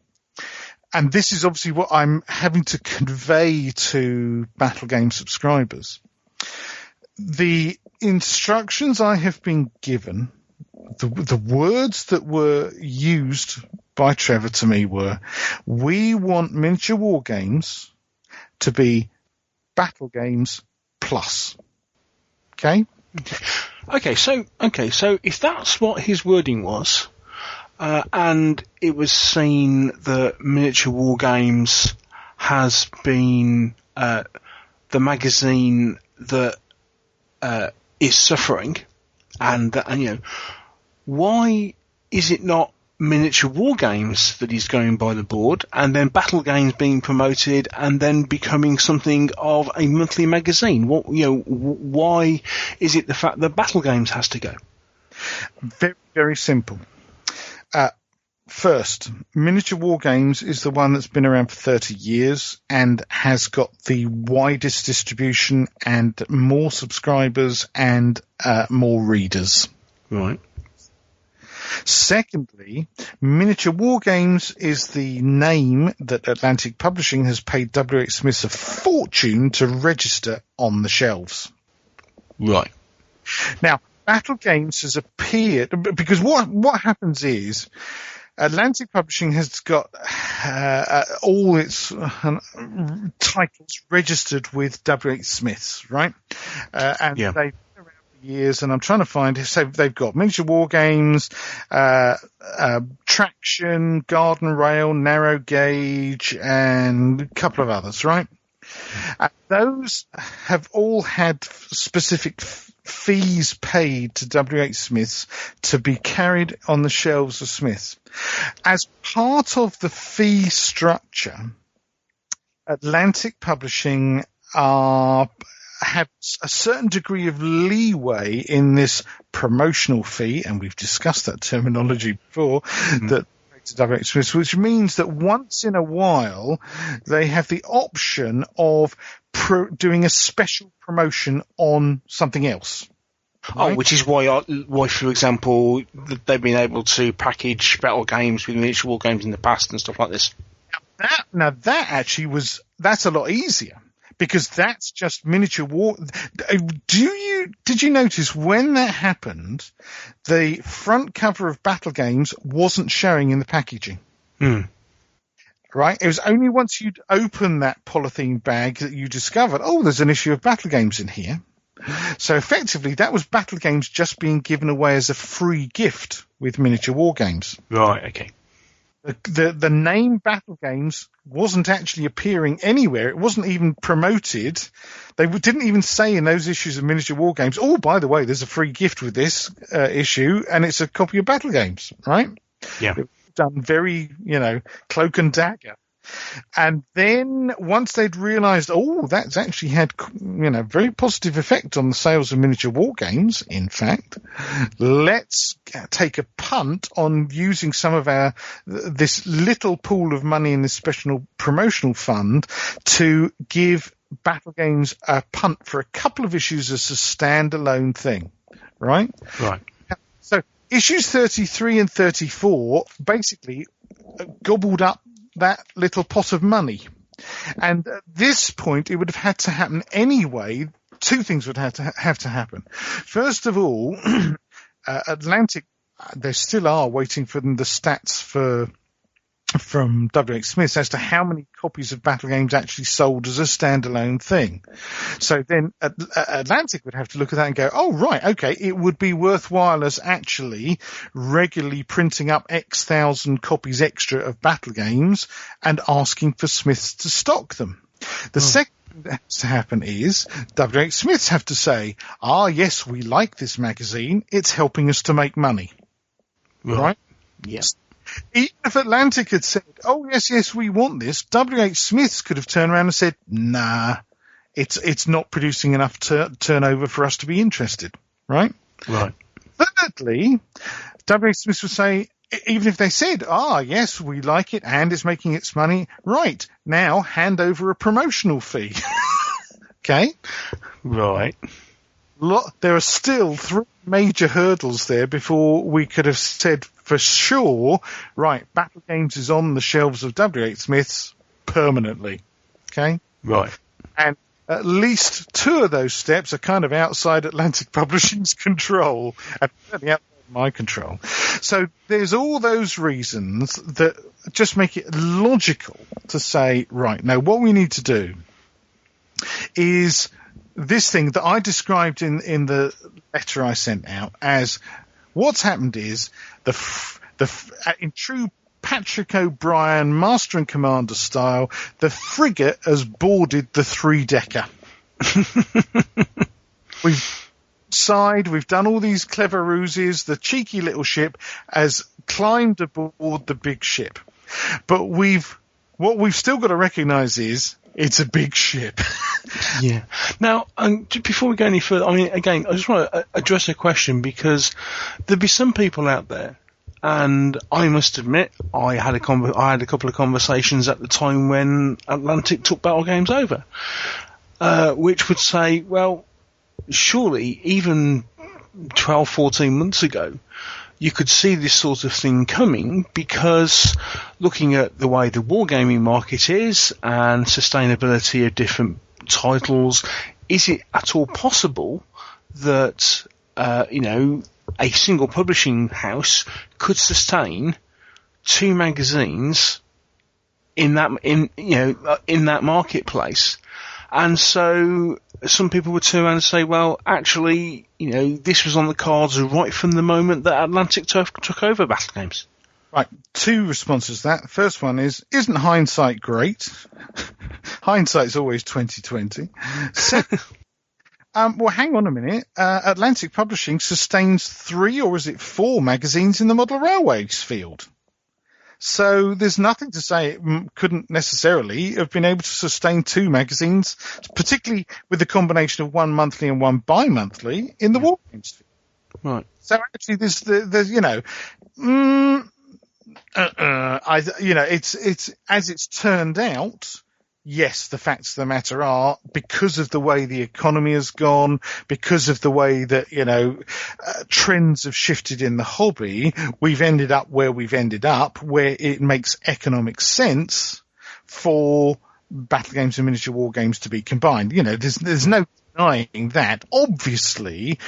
and this is obviously what I'm having to convey to Battlegames subscribers, the instructions I have been given, the words that were used by Trevor to me were, we want miniature war games to be Battlegames plus. Okay? Okay, so if that's what his wording was, and it was seen that miniature war games has been the magazine that is suffering, and why is it not miniature war games that is going by the board, and then Battlegames being promoted, and then becoming something of a monthly magazine? Why is it the fact that Battlegames has to go? Very, very simple. First, miniature war games is the one that's been around for 30 years and has got the widest distribution and more subscribers and more readers. Right. Secondly, Miniature War Games is the name that Atlantic Publishing has paid W.H. Smith a fortune to register on the shelves. Right. Now, Battlegames has appeared because what happens is Atlantic Publishing has got all its titles registered with W.H. Smith's, right? And they've been around for years, and I'm trying to find. So they've got Miniature Wargames, Traction, Garden Rail, Narrow Gauge, and a couple of others, right? Those have all had specific fees paid to W.H. Smith's to be carried on the shelves of Smith's. As part of the fee structure, Atlantic Publishing have a certain degree of leeway in this promotional fee, and we've discussed that terminology before, that to W.H. Smith's, which means that once in a while they have the option of doing a special promotion on something else. Right? Oh, which is why, for example, they've been able to package Battlegames with Miniature Wargames in the past and stuff like this. That's a lot easier. Because that's just miniature war. Did you notice when that happened, the front cover of Battlegames wasn't showing in the packaging? Right? It was only once you'd open that polythene bag that you discovered, there's an issue of Battlegames in here. So effectively, that was Battlegames just being given away as a free gift with Miniature Wargames. Right, okay. The name Battlegames wasn't actually appearing anywhere. It wasn't even promoted. They didn't even say in those issues of Miniature Wargames, oh, by the way, there's a free gift with this issue, and it's a copy of Battlegames, right? Yeah. It was done very, cloak and dagger. And then once they'd realised, that's actually had, very positive effect on the sales of Miniature Wargames, in fact, let's take a punt on using some of this little pool of money in this special promotional fund to give Battlegames a punt for a couple of issues as a standalone thing, right? Right. So issues 33 and 34 basically gobbled up that little pot of money. And at this point, it would have had to happen anyway. Two things would have to happen. First of all, Atlantic, they still are waiting for the stats from W.H. Smith as to how many copies of Battlegames actually sold as a standalone thing. So then Atlantic would have to look at that and go, okay, it would be worthwhile as actually regularly printing up X thousand copies extra of Battlegames and asking for Smiths to stock them. The second thing that has to happen is W.H. Smiths have to say, yes, we like this magazine. It's helping us to make money. Right? Yes. Even if Atlantic had said, yes, we want this, W.H. Smith's could have turned around and said, nah, it's not producing enough turnover for us to be interested, right? Right. Thirdly, W.H. Smith would say, even if they said, yes, we like it and it's making its money, right, now hand over a promotional fee. Okay? Right. There are still 3 major hurdles there before we could have said for sure, right, Battlegames is on the shelves of W.H. Smith's permanently. Okay? Right. And at least 2 of those steps are kind of outside Atlantic Publishing's control, and certainly outside my control. So there's all those reasons that just make it logical to say, right, now what we need to do is this thing that I described in the letter I sent out as what's happened is in true Patrick O'Brien Master and Commander style, the frigate has boarded the 3-decker. We've done all these clever ruses. The cheeky little ship has climbed aboard the big ship. But what we've still got to recognise is it's a big ship. Yeah. Now, before we go any further, again, I just want to address a question because there'll be some people out there, and I must admit, I had a couple of conversations at the time when Atlantic took Battlegames over, which would say, well, surely even 12, 14 months ago, you could see this sort of thing coming because looking at the way the wargaming market is and sustainability of different titles, is it at all possible that a single publishing house could sustain 2 magazines in that marketplace. And so some people would turn around and say, well, actually, this was on the cards right from the moment that Atlantic took over Battlegames. Right, 2 responses to that. The first one is, isn't hindsight great? Hindsight's always 2020. Well, hang on a minute. Atlantic Publishing sustains 3 or is it 4 magazines in the model railways field. So there's nothing to say it couldn't necessarily have been able to sustain 2 magazines, particularly with the combination of 1 monthly and 1 bi-monthly in the Wargames field. Right. So actually, there's it's as it's turned out. Yes, the facts of the matter are, because of the way the economy has gone, because of the way that, trends have shifted in the hobby, we've ended up where we've ended up, where it makes economic sense for Battlegames and miniature war games to be combined. There's no denying that. Obviously,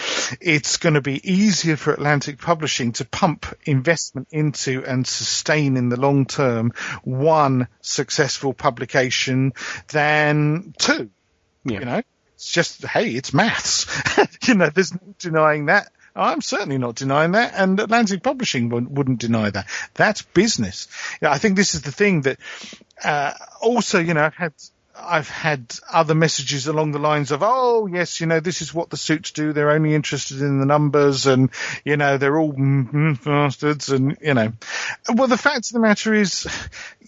it's going to be easier for Atlantic Publishing to pump investment into and sustain in the long term 1 successful publication than 2. Yeah. It's just, hey, it's maths. There's no denying that. I'm certainly not denying that, and Atlantic Publishing wouldn't deny that. That's business. I think this is the thing that also, I've had other messages along the lines of, oh, yes, this is what the suits do. They're only interested in the numbers and, they're all bastards and, Well, the fact of the matter is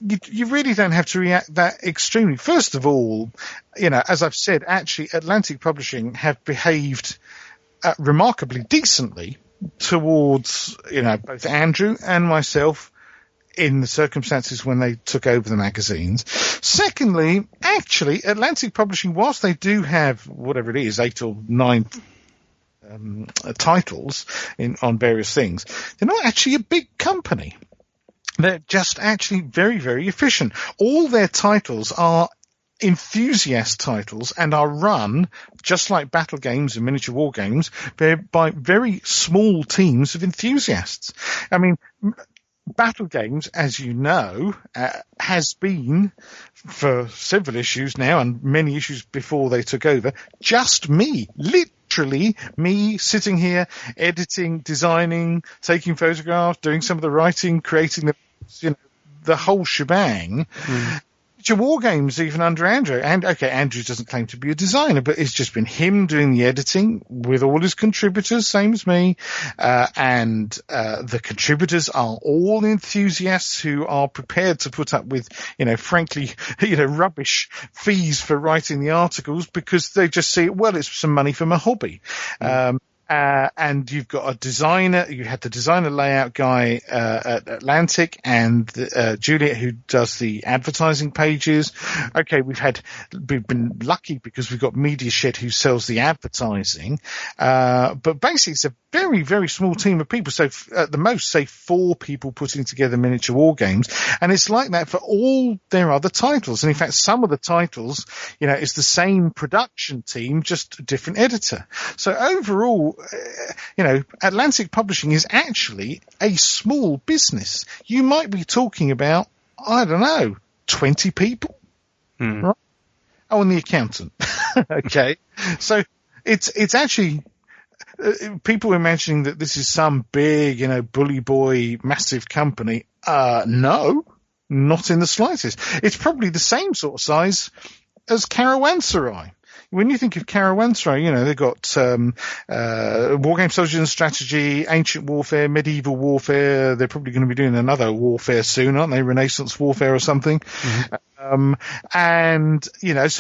you really don't have to react that extremely. First of all, as I've said, actually Atlantic Publishing have behaved remarkably decently towards, both Andrew and myself in the circumstances when they took over the magazines. Secondly, actually, Atlantic Publishing, whilst they do have whatever it is, 8 or 9 titles on various things, they're not actually a big company. They're just actually very, very efficient. All their titles are enthusiast titles and are run, just like Battlegames and miniature war games, by very small teams of enthusiasts. I mean, Battlegames, as you know, has been for several issues now and many issues before they took over, just me, literally me sitting here editing, designing, taking photographs, doing some of the writing, creating the whole shebang. War games, even under Andrew. And okay, Andrew doesn't claim to be a designer, but it's just been him doing the editing with all his contributors, same as me. And the contributors are all enthusiasts who are prepared to put up with, frankly, rubbish fees for writing the articles because they just see, well, it's some money for my hobby. And you've got a designer, you had the designer layout guy at Atlantic and Juliet who does the advertising pages. Okay, we've been lucky because we've got Media Shed who sells the advertising. But basically it's a very, very small team of people. So at the most, say 4 people putting together miniature war games. And it's like that for all their other titles. And in fact, some of the titles, it's the same production team, just a different editor. So overall, Atlantic Publishing is actually a small business. You might be talking about, 20 people. Right? Oh, and the accountant. Okay. So it's actually, people imagining that this is some big, bully boy, massive company. No, not in the slightest. It's probably the same sort of size as Caravanserai. When you think of Caravanserai, they've got Wargame Soldiers and Strategy, Ancient Warfare, Medieval Warfare. They're probably going to be doing another warfare soon, aren't they? Renaissance Warfare or something. So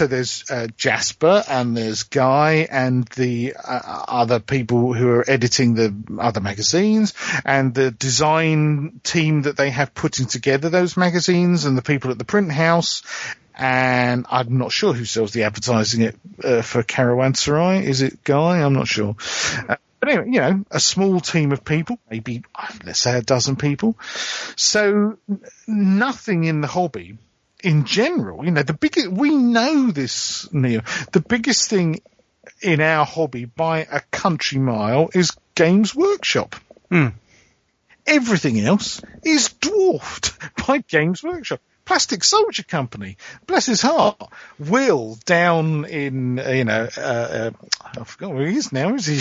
there's Jasper and there's Guy and the other people who are editing the other magazines and the design team that they have putting together those magazines and the people at the print house. And I'm not sure who sells the advertising for Caravanserai. Is it Guy? I'm not sure. But anyway, a small team of people, maybe, let's say 12 people. So nothing in the hobby in general, we know this, Neil, the biggest thing in our hobby by a country mile is Games Workshop. Everything else is dwarfed by Games Workshop. Plastic Soldier Company, bless his heart. Will down in, I forgot where he is now, is he?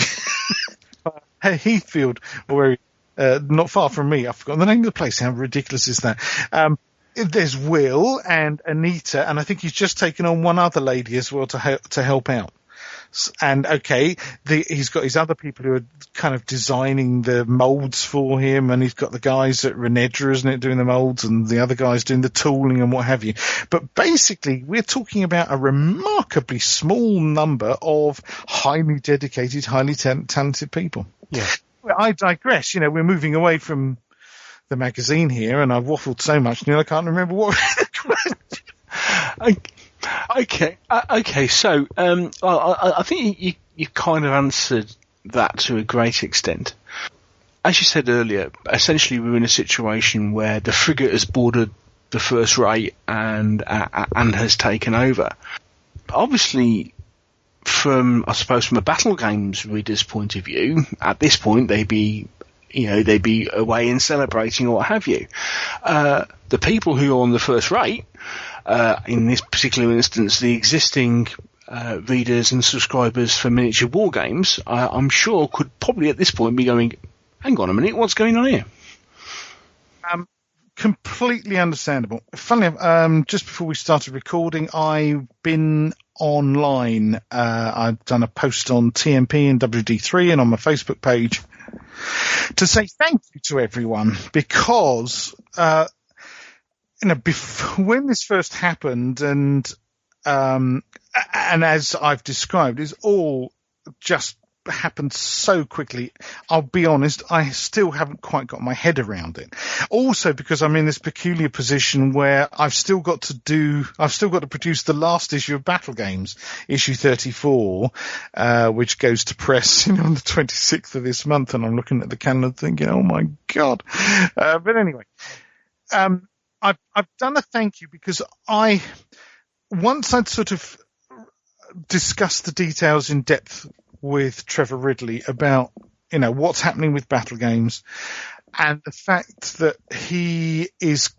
Heathfield, or not far from me. I've forgotten the name of the place. How ridiculous is that? There's Will and Anita, and I think he's just taken on one other lady as well to help out. And he's got his other people who are kind of designing the molds for him, and he's got the guys at Renedra, isn't it, doing the molds, and the other guys doing the tooling and what have you. But basically, we're talking about a remarkably small number of highly dedicated, highly talented people. Yeah. I digress. We're moving away from the magazine here, and I've waffled so much, Neil, I can't remember what. Okay. So, I think you kind of answered that to a great extent. As you said earlier, essentially we're in a situation where the frigate has boarded the first rate and has taken over. Obviously, from a Battlegames reader's point of view, at this point they'd be away and celebrating or what have you. The people who are on the first rate, in this particular instance, the existing readers and subscribers for Miniature Wargames, I'm sure could probably at this point be going, hang on a minute, what's going on here? Completely understandable. Funnily, just before we started recording, I've been online. I've done a post on TMP and WD3 and on my Facebook page to say thank you to everyone, because when this first happened, and as I've described, it's all just happened so quickly. I'll be honest, I still haven't quite got my head around it. Also, because I'm in this peculiar position where I've still got to produce the last issue of Battlegames, issue 34, which goes to press, on the 26th of this month, and I'm looking at the calendar thinking, oh my God. But anyway, I've done a thank you because once I'd sort of discussed the details in depth with Trevor Ridley about, what's happening with Battlegames, and the fact that he is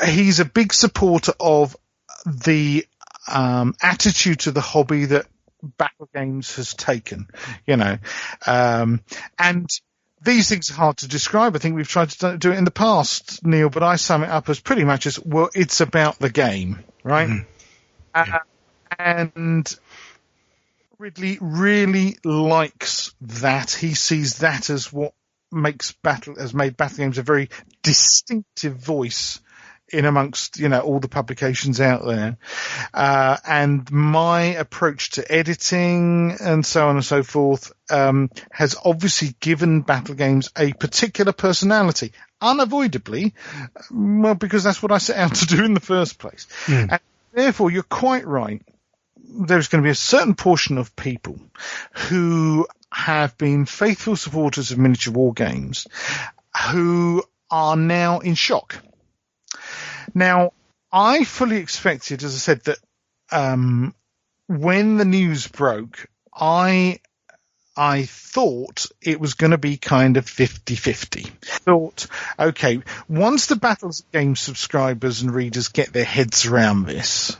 he's a big supporter of the attitude to the hobby that Battlegames has taken, and these things are hard to describe. I think we've tried to do it in the past, Neil, but I sum it up as pretty much as, well, it's about the game, right? Mm-hmm. And Ridley really likes that. He sees that as what made Battlegames a very distinctive voice in amongst, all the publications out there. And my approach to editing and so on and so forth, has obviously given Battlegames a particular personality, unavoidably, because that's what I set out to do in the first place. Mm. And therefore, you're quite right. There's going to be a certain portion of people who have been faithful supporters of Miniature Wargames who are now in shock. Now, I fully expected, as I said, that when the news broke, I thought it was going to be kind of 50-50. Thought, okay, once the Battlegames subscribers and readers get their heads around this,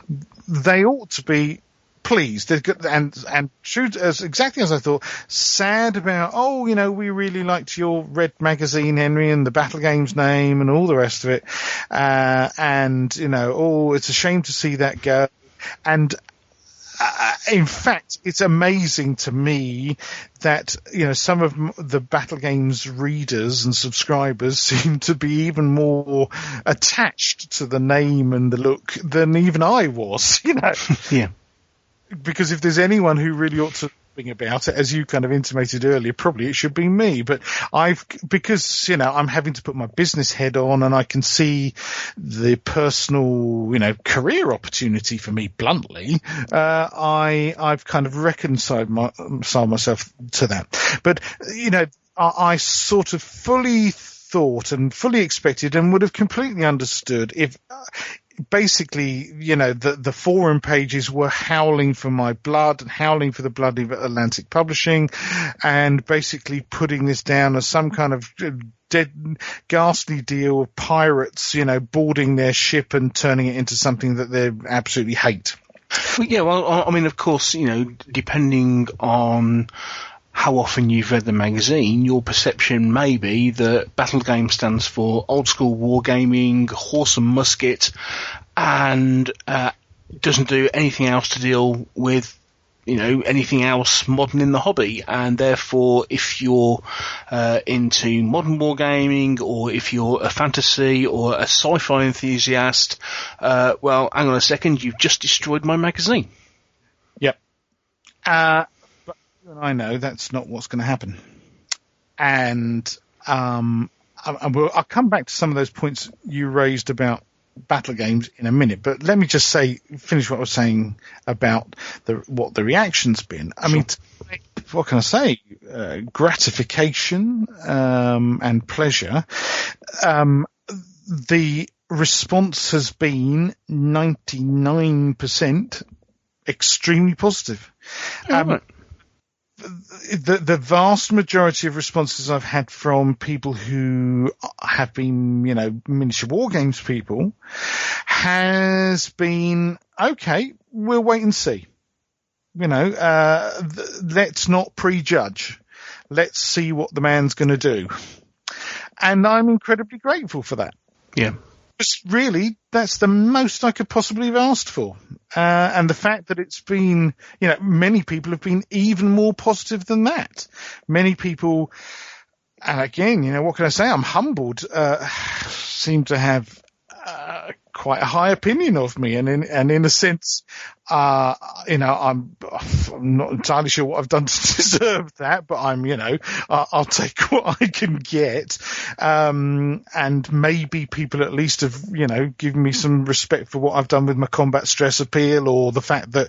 they ought to be pleased and true, as exactly as I thought, sad about, we really liked your Red magazine, Henry, and the Battlegames name and all the rest of it. It's a shame to see that go. And in fact, it's amazing to me that, some of the Battlegames readers and subscribers seem to be even more attached to the name and the look than even I was, Yeah. Because if there's anyone who really ought to think about it, as you kind of intimated earlier, probably it should be me. But because I'm having to put my business head on, and I can see the personal, career opportunity for me bluntly, I've kind of reconciled myself to that. But, I sort of fully thought and fully expected and would have completely understood basically, the forum pages were howling for my blood and howling for the blood of Atlantic Publishing, and basically putting this down as some kind of dead, ghastly deal of pirates, boarding their ship and turning it into something that they absolutely hate. Yeah, well, I mean, of course, depending on how often you've read the magazine, your perception may be that Battlegames stands for old school wargaming, horse and musket, and doesn't do anything else to deal with, anything else modern in the hobby. And therefore, if you're into modern wargaming, or if you're a fantasy or a sci-fi enthusiast, well, hang on a second, you've just destroyed my magazine. Yep. I know that's not what's going to happen. And I'll come back to some of those points you raised about Battlegames in a minute, but let me just finish what I was saying about what the reaction's been. I mean, what can I say? Gratification and pleasure. The response has been 99% extremely positive. The vast majority of responses I've had from people who have been, miniature war games people, has been, okay, we'll wait and see. Let's not prejudge. Let's see what the man's going to do. And I'm incredibly grateful for that. Yeah. Really, that's the most I could possibly have asked for. And the fact that it's been, many people have been even more positive than that. Many people, and again, what can I say? I'm humbled, seem to have quite a high opinion of me. And in a sense, I'm not entirely sure what I've done to deserve that, but I'll take what I can get. And maybe people at least have, given me some respect for what I've done with my combat stress appeal, or the fact that,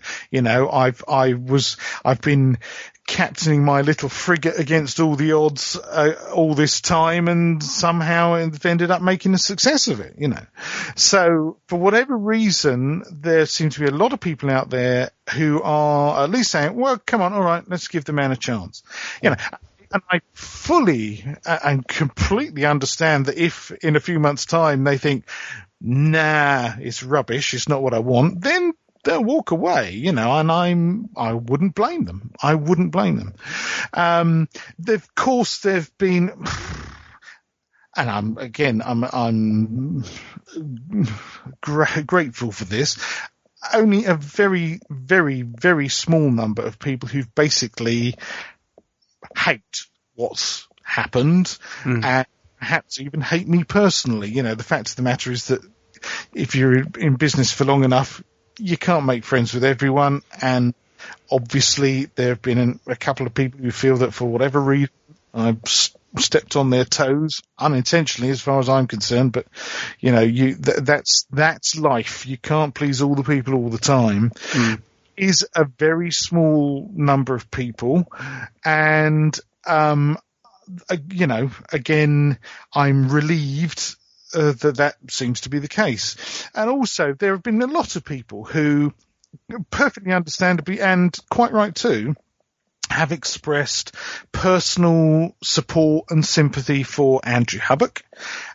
I've been captaining my little frigate against all the odds all this time, and somehow have ended up making a success of it, So for whatever reason, there seem to be a lot of people out there who are at least saying, well, come on, all right, let's give the man a chance. And I fully and completely understand that if in a few months' time they think, nah, it's rubbish, it's not what I want, then they'll walk away, and I wouldn't blame them. I wouldn't blame them. Of course, there've been, and I'm grateful for this. Only a very, very, very small number of people who've basically hate what's happened, and perhaps even hate me personally. The fact of the matter is that if you're in business for long enough, you can't make friends with everyone, and obviously there have been a couple of people who feel that for whatever reason I've stepped on their toes, unintentionally as far as I'm concerned, but that's life. You can't please all the people all the time. Is a very small number of people, and again, I'm relieved that seems to be the case. And also, there have been a lot of people who, perfectly understandably and quite right too, have expressed personal support and sympathy for Andrew Hubbock,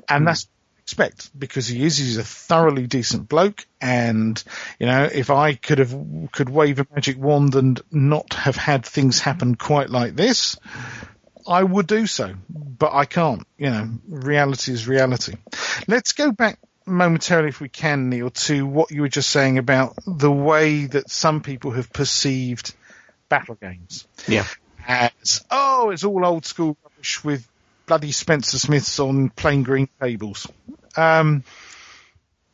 and that's expect, because he's a thoroughly decent bloke, and if I could wave a magic wand and not have had things happen quite like this, I would do so, but I can't. Reality is reality. Let's go back momentarily, if we can, Neil, to what you were just saying about the way that some people have perceived Battlegames. Yeah. As, it's all old school rubbish with bloody Spencer Smiths on plain green tables. Yeah,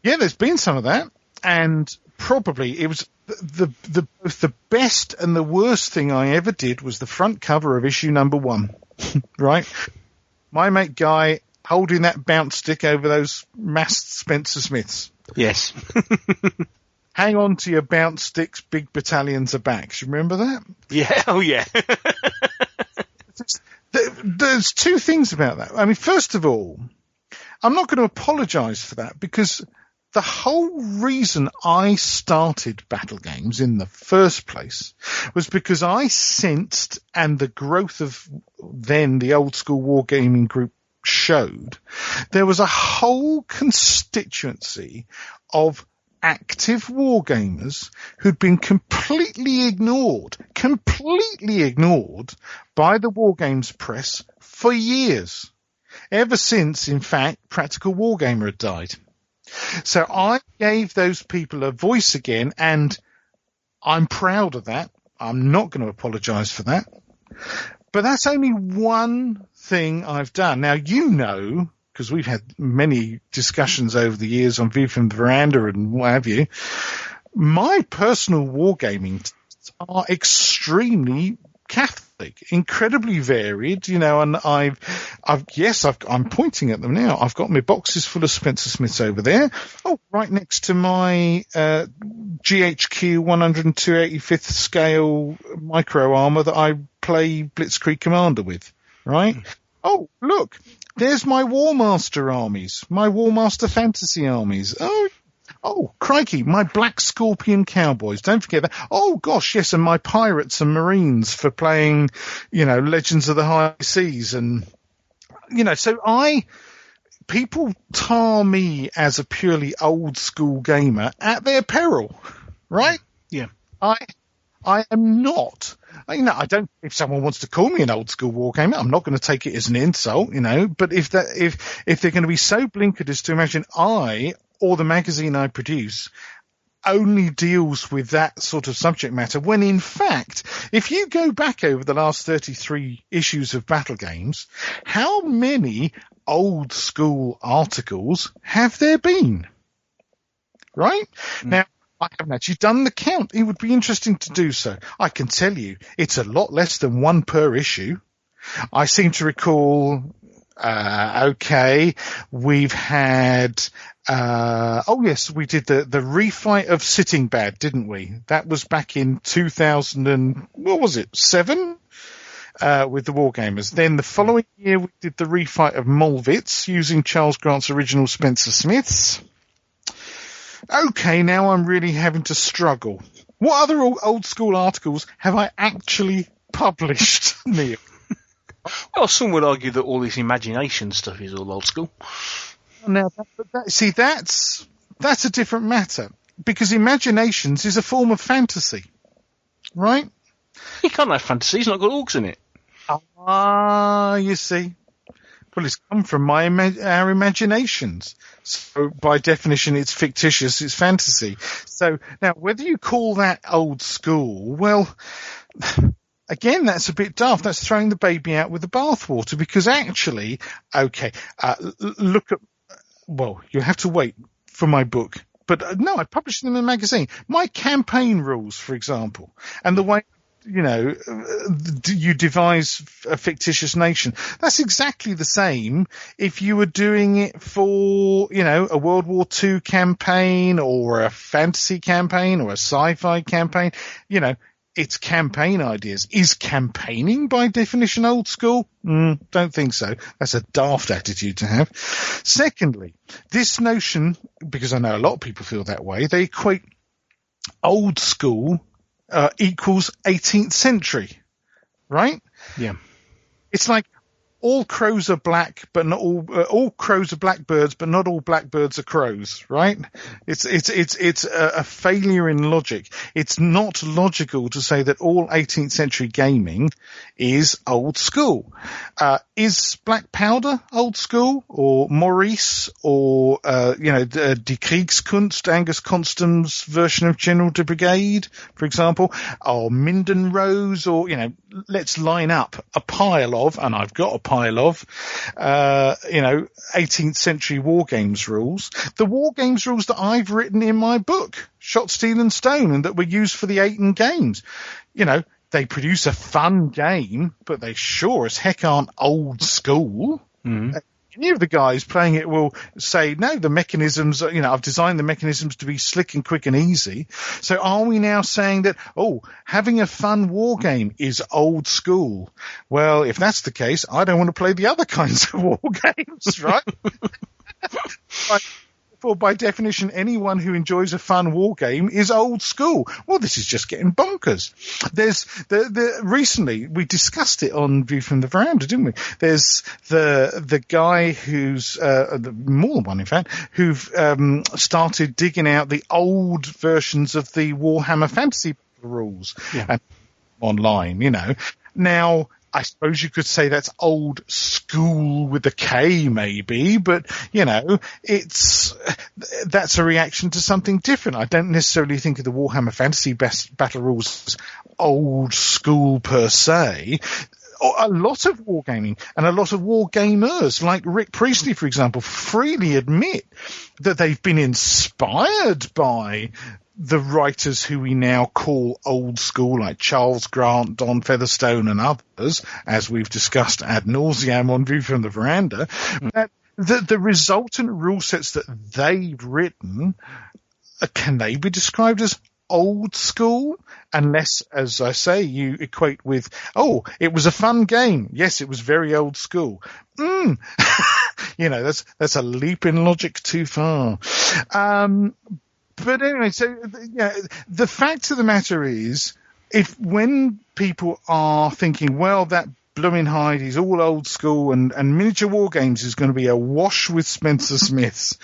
there's been some of that, and probably it was both the best and the worst thing I ever did was the front cover of issue number 1. Right? My mate Guy holding that bounce stick over those masked Spencer Smiths. Yes. Hang on to your bounce sticks, big battalions are back. Do you remember that? Yeah. Oh, yeah. There's two things about that. I mean, first of all, I'm not going to apologise for that, because the whole reason I started Battlegames in the first place was because I sensed, and the growth of then the old school wargaming group showed, there was a whole constituency of active wargamers who'd been completely ignored by the Wargames press for years. Ever since, in fact, Practical Wargamer had died. So I gave those people a voice again, and I'm proud of that. I'm not going to apologise for that. But that's only one thing I've done. Now, you know, because we've had many discussions over the years on View from the Veranda and what have you, my personal wargaming are extremely Catholic, incredibly varied, you know, and I'm pointing at them now. I've got my boxes full of Spencer Smiths over there. Oh, right next to my GHQ 102/85th scale micro armor that I play Blitzkrieg Commander with, right? Oh, look, there's my Warmaster armies, my Warmaster fantasy armies. Oh, crikey, my Black Scorpion Cowboys. Don't forget that. Oh, gosh, yes, and my Pirates and Marines for playing, you know, Legends of the High Seas. And, you know, so people tar me as a purely old school gamer at their peril, right? Yeah. I am not. You know, I don't. If someone wants to call me an old school wargamer, I'm not going to take it as an insult, you know. But if they're going to be so blinkered as to imagine I or the magazine I produce only deals with that sort of subject matter, when in fact, if you go back over the last 33 issues of Battlegames, how many old school articles have there been? Right? Now, I haven't actually done the count. It would be interesting to do so. I can tell you it's a lot less than one per issue. I seem to recall, we've had, yes, we did the refight of Sitting Bad, didn't we? That was back in 2000 and, what was it, 7? With the Wargamers. Then the following year we did the refight of Molvitz using Charles Grant's original Spencer Smiths. Okay, now I'm really having to struggle. What other old school articles have I actually published, Neil? Well, some would argue that all this imagination stuff is all old school. Now, that's a different matter, because imaginations is a form of fantasy, right? You can't have fantasy, it's not got orcs in it. You see. Well, it's come from our imaginations. So by definition, it's fictitious, it's fantasy. So now, whether you call that old school, well, again, that's a bit daft. That's throwing the baby out with the bathwater, because actually, you have to wait for my book. But no, I published them in a magazine. My campaign rules, for example, and the way, you know, you devise a fictitious nation. That's exactly the same if you were doing it for, you know, a World War II campaign or a fantasy campaign or a sci-fi campaign. You know, it's campaign ideas. Is campaigning by definition old school? Don't think so. That's a daft attitude to have. Secondly, this notion, because I know a lot of people feel that way, they equate old school equals 18th century, right? Yeah. It's like all crows are black, but not all crows are blackbirds, but not all blackbirds are crows, right? It's a failure in logic. It's not logical to say that all 18th century gaming is old school. Is Black Powder old school, or Maurice, or Die Kriegskunst, Angus Constam's version of General de Brigade, for example, or Minden Rose, or, you know, let's line up a pile of, and I've got a pile of, 18th century Wargames rules. The Wargames rules that I've written in my book, Shot, Steel and Stone, and that were used for the Ayton games. You know, they produce a fun game, but they sure as heck aren't old school. Any of the guys playing it will say, no, the mechanisms, you know, I've designed the mechanisms to be slick and quick and easy. So are we now saying that, having a fun war game is old school? Well, if that's the case, I don't want to play the other kinds of war games, right? therefore, by definition, anyone who enjoys a fun war game is old school. Well, this is just getting bonkers. There's recently we discussed it on View from the Veranda, didn't we? There's the guy who's more than one, in fact, who've started digging out the old versions of the Warhammer Fantasy rules and online. Now, I suppose you could say that's old school with a K, maybe, but that's a reaction to something different. I don't necessarily think of the Warhammer Fantasy battle rules as old school per se. A lot of wargaming and a lot of war gamers, like Rick Priestley, for example, freely admit that they've been inspired by the writers who we now call old school, like Charles Grant, Don Featherstone and others, as we've discussed ad nauseam on View from the Veranda, that the resultant rule sets that they've written, can they be described as old school? Unless, as I say, you equate with, it was a fun game. Yes, it was very old school. That's a leap in logic too far. But anyway, so the fact of the matter is, when people are thinking, well, that blooming Hyde, he's all old school, and miniature war games is going to be awash with Spencer Smiths.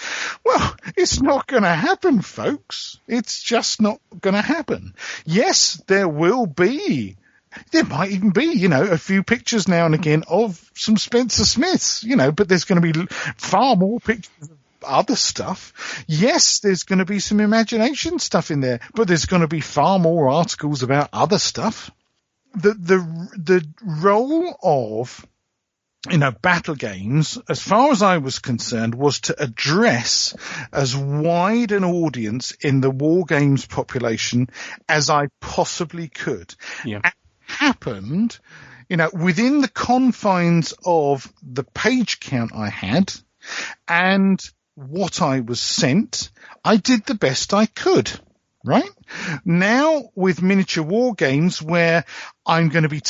Well, it's not going to happen, folks. It's just not going to happen. Yes, there might even be, a few pictures now and again of some Spencer Smiths, but there's going to be far more pictures of other stuff. Yes, there's going to be some imagination stuff in there, but there's going to be far more articles about other stuff. The role of Battlegames, as far as I was concerned, was to address as wide an audience in the war games population as I possibly could. Yeah. It happened, within the confines of the page count I had and what I was sent, I did the best I could. Right? Now, with miniature war games, where I'm going to be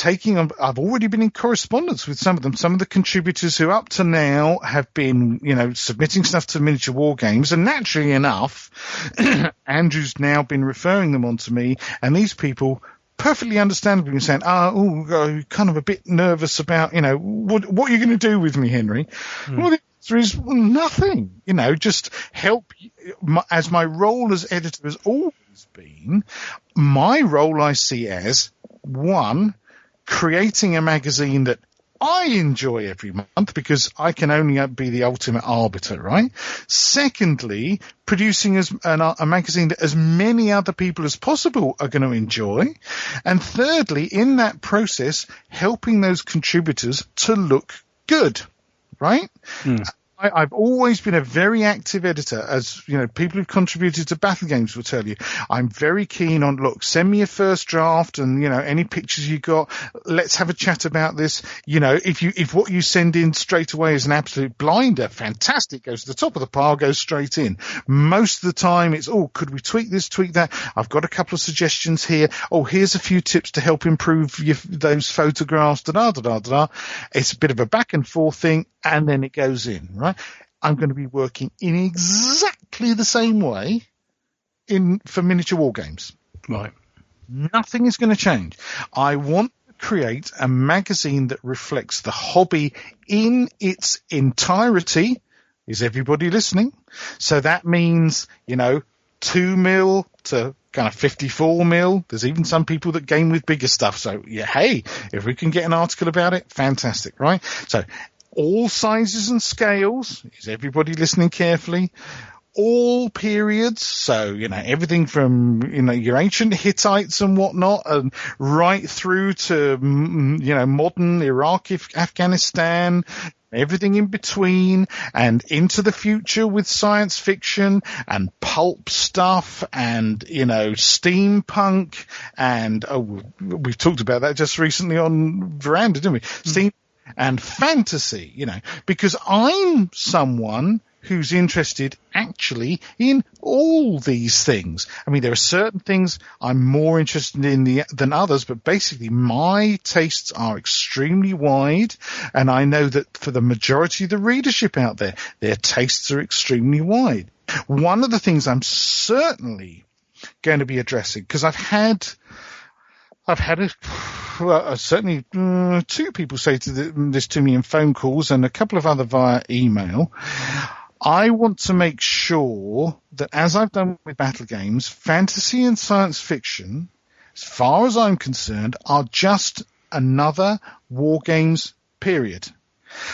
I've already been in correspondence with some of them, some of the contributors who up to now have been, submitting stuff to miniature war games, and naturally enough, Andrew's now been referring them on to me, and these people perfectly understandably been saying, kind of a bit nervous about, what are you going to do with me, Henry? Well, there is nothing, just help. As my role as editor has always been, my role I see as, one, creating a magazine that I enjoy every month because I can only be the ultimate arbiter, right? Secondly, producing a magazine that as many other people as possible are going to enjoy. And thirdly, in that process, helping those contributors to look good. Right? I've always been a very active editor, as people who've contributed to Battlegames will tell you. I'm very keen on, send me a first draft and, any pictures you got. Let's have a chat about this. If what you send in straight away is an absolute blinder, fantastic, goes to the top of the pile, goes straight in. Most of the time it's, could we tweak this, tweak that? I've got a couple of suggestions here. Here's a few tips to help improve those photographs, da-da-da-da-da. It's a bit of a back and forth thing, and then it goes in, right? I'm going to be working in exactly the same way for miniature war games. Right. Nothing is going to change. I want to create a magazine that reflects the hobby in its entirety. Is everybody listening? So that means, 2 mil to kind of 54 mil. There's even some people that game with bigger stuff. So, hey, if we can get an article about it, fantastic, right? So, all sizes and scales. Is everybody listening carefully? All periods. So, everything from, your ancient Hittites and whatnot, and right through to, modern Iraq, Afghanistan, everything in between, and into the future with science fiction and pulp stuff and, steampunk. And, we've talked about that just recently on Veranda, didn't we? Steam and fantasy, because I'm someone who's interested actually in all these things. I mean, there are certain things I'm more interested in than others, but basically my tastes are extremely wide, and I know that for the majority of the readership out there, their tastes are extremely wide. One of the things I'm certainly going to be addressing, because I've had certainly two people say this to me in phone calls and a couple of other via email. I want to make sure that, as I've done with Battlegames, fantasy and science fiction, as far as I'm concerned, are just another war games period.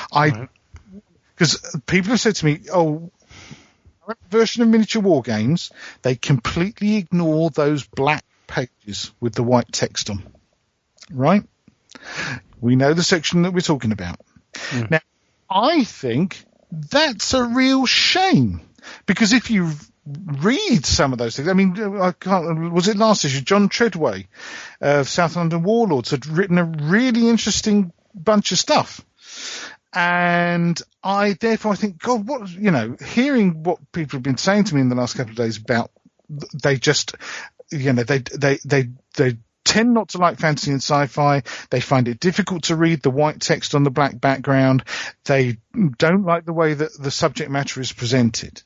Because people have said to me, version of miniature war games, they completely ignore those black pages with the white text on. Right? We know the section that we're talking about. Now, I think that's a real shame, because if you read some of those things, I mean, was it last issue? John Treadway of South London Warlords had written a really interesting bunch of stuff. And I think, God, hearing what people have been saying to me in the last couple of days about, they just, they tend not to like fantasy and sci-fi. They find it difficult to read the white text on the black background. They don't like the way that the subject matter is presented.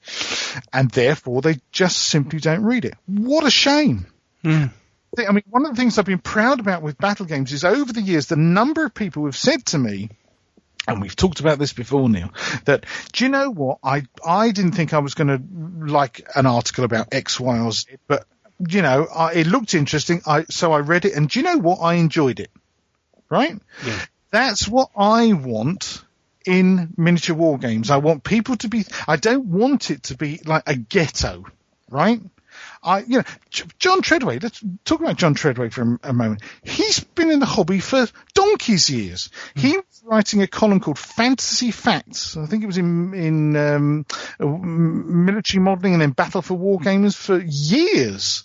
And therefore, they just simply don't read it. What a shame. I mean, one of the things I've been proud about with Battlegames is over the years, the number of people who have said to me, and we've talked about this before, Neil, that, do you know what? I didn't think I was going to like an article about X, Y, or Z, but it looked interesting, so I read it, and do you know what? I enjoyed it. Right? Yeah. That's what I want in miniature war games. I want people to be. I don't want it to be like a ghetto, right? John Treadway. Let's talk about John Treadway for a moment. He's been in the hobby for donkey's years. He was writing a column called Fantasy Facts. I think it was in military modelling and then Battle for Wargamers for years.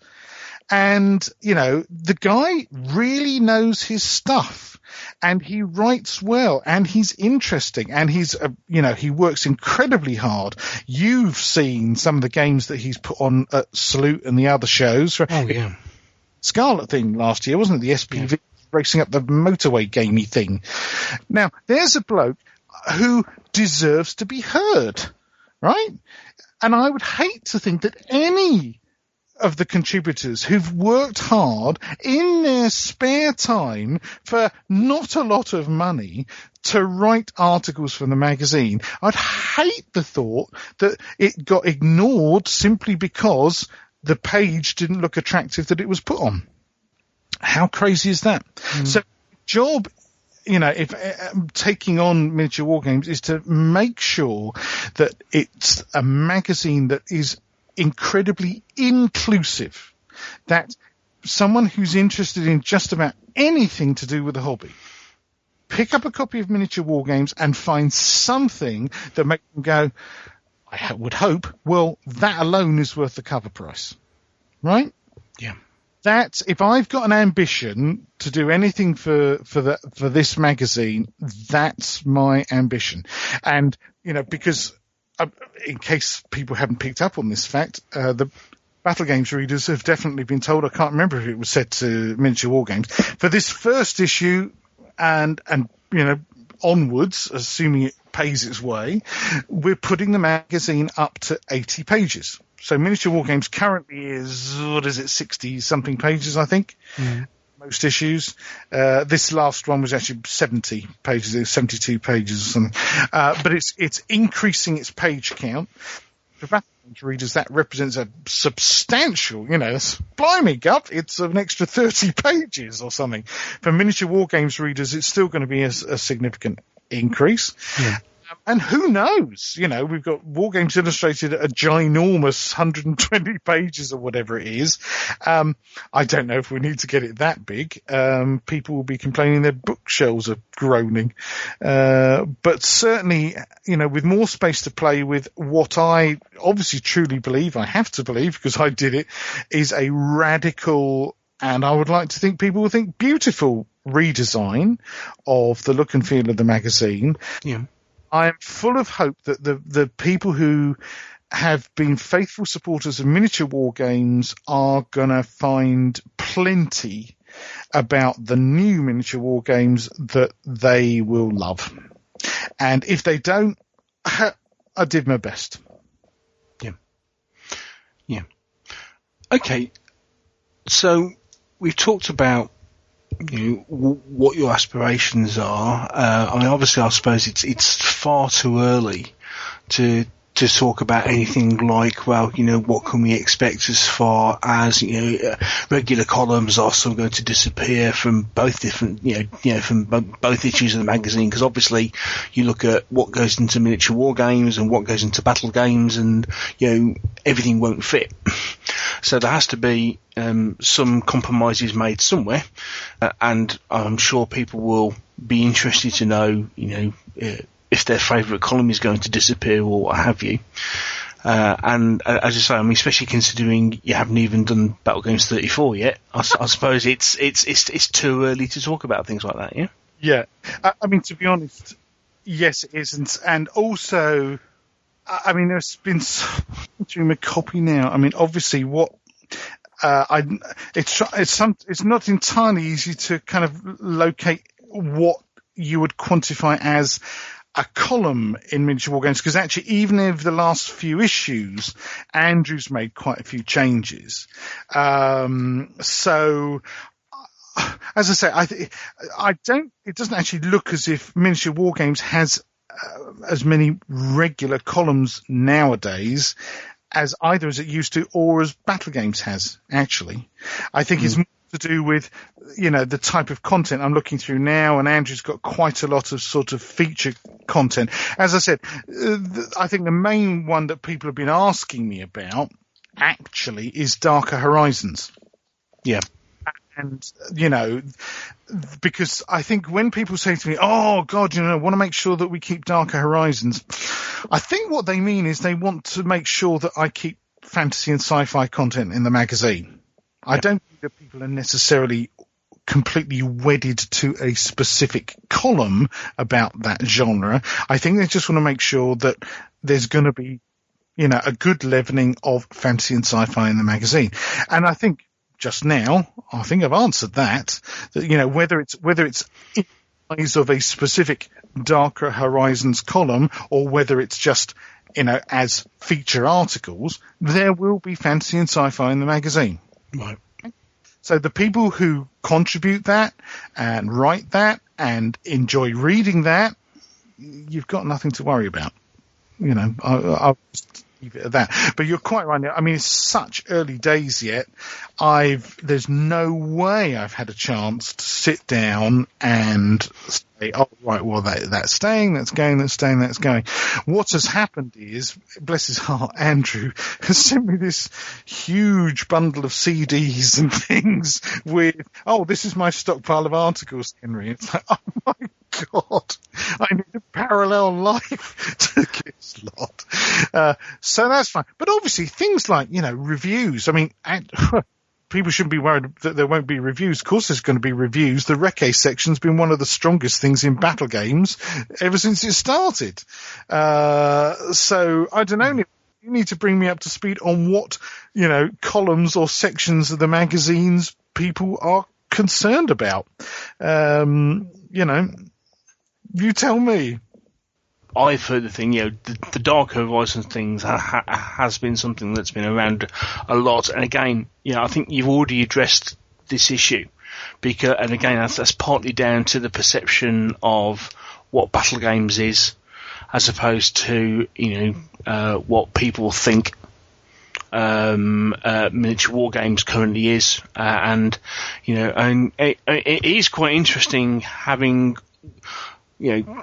And, the guy really knows his stuff, and he writes well, and he's interesting, and he's, he works incredibly hard. You've seen some of the games that he's put on at Salute and the other shows. Oh, yeah. Scarlet thing last year, wasn't it? The SPV racing up the motorway gamey thing. Now, there's a bloke who deserves to be heard, right? And I would hate to think that any of the contributors who've worked hard in their spare time for not a lot of money to write articles for the magazine, I'd hate the thought that it got ignored simply because the page didn't look attractive that it was put on. How crazy is that? So, job, if taking on miniature war games is to make sure that it's a magazine that is incredibly inclusive, that someone who's interested in just about anything to do with the hobby pick up a copy of miniature war games and find something that makes them go, I would hope, well, that alone is worth the cover price, right? Yeah. That if I've got an ambition to do anything for this magazine, that's my ambition. And because in case people haven't picked up on this fact, the Battlegames readers have definitely been told, I can't remember if it was said to Miniature Wargames, for this first issue and onwards, assuming it pays its way, we're putting the magazine up to 80 pages. So Miniature Wargames currently is, 60-something pages, I think. Most issues. This last one was actually 70 pages, 72 pages or something. But it's increasing its page count. For Battlegames readers, that represents a substantial, blimey, gut, it's an extra 30 pages or something. For Miniature Wargames readers, it's still going to be a significant increase. Yeah. And who knows? We've got Wargames Illustrated at a ginormous 120 pages or whatever it is. I don't know if we need to get it that big. People will be complaining their bookshelves are groaning. But certainly, with more space to play with, what I obviously truly believe, I have to believe because I did it, is a radical, and I would like to think people will think beautiful redesign of the look and feel of the magazine. Yeah. I am full of hope that the people who have been faithful supporters of miniature war games are going to find plenty about the new miniature war games that they will love. And if they don't, I did my best. Yeah. Okay, so we've talked about what your aspirations are. I mean, obviously, I suppose it's far too early to talk about anything like, well, what can we expect as far as, regular columns are still going to disappear from both different, from both issues of the magazine, because obviously you look at what goes into miniature war games and what goes into battle games, and, everything won't fit. So there has to be some compromises made somewhere, and I'm sure people will be interested to know, if their favourite column is going to disappear or what have you. And as I say, I mean, especially considering you haven't even done Battlegames 34 yet, I suppose it's too early to talk about things like that, yeah? Yeah. I mean, to be honest, yes, it isn't. And also, I mean, there's been doing a copy now. I mean, obviously, it's not entirely easy to kind of locate what you would quantify as a column in miniature war games, because actually, even over the last few issues, Andrew's made quite a few changes. So, as I say, it doesn't actually look as if miniature war games has as many regular columns nowadays as either as it used to or as Battlegames has, actually. I think it's more to do with, the type of content I'm looking through now, and Andrew's got quite a lot of sort of feature content. As I said, I think the main one that people have been asking me about, actually, is Darker Horizons. Yeah. And, because I think when people say to me, oh, God, I want to make sure that we keep Darker Horizons, I think what they mean is they want to make sure that I keep fantasy and sci-fi content in the magazine. I don't think that people are necessarily completely wedded to a specific column about that genre. I think they just want to make sure that there's going to be, a good leavening of fantasy and sci-fi in the magazine. And I think just now, I think I've answered that whether it's in the eyes of a specific Darker Horizons column or whether it's just, as feature articles, there will be fantasy and sci-fi in the magazine. Right. So the people who contribute that and write that and enjoy reading that, you've got nothing to worry about. I'll just leave it at that. But you're quite right. I mean, it's such early days yet. There's no way I've had a chance to sit down and say, oh, right, well, that's staying, that's going, that's staying, that's going. What has happened is, bless his heart, Andrew has sent me this huge bundle of CDs and things with, oh, this is my stockpile of articles, Henry. It's like, oh, my God, I need a parallel life to this lot. So that's fine. But obviously, things like, reviews, I mean, people shouldn't be worried that there won't be reviews. Of course there's going to be reviews. The Recce section's been one of the strongest things in Battlegames ever since it started. So I don't know. You need to bring me up to speed on what, columns or sections of the magazines people are concerned about. You tell me. I've heard the thing, the Dark Horizons things has been something that's been around a lot. And again, I think you've already addressed this issue and again, that's partly down to the perception of what Battlegames is, as opposed to, what people think, miniature war games currently is. And it is quite interesting having,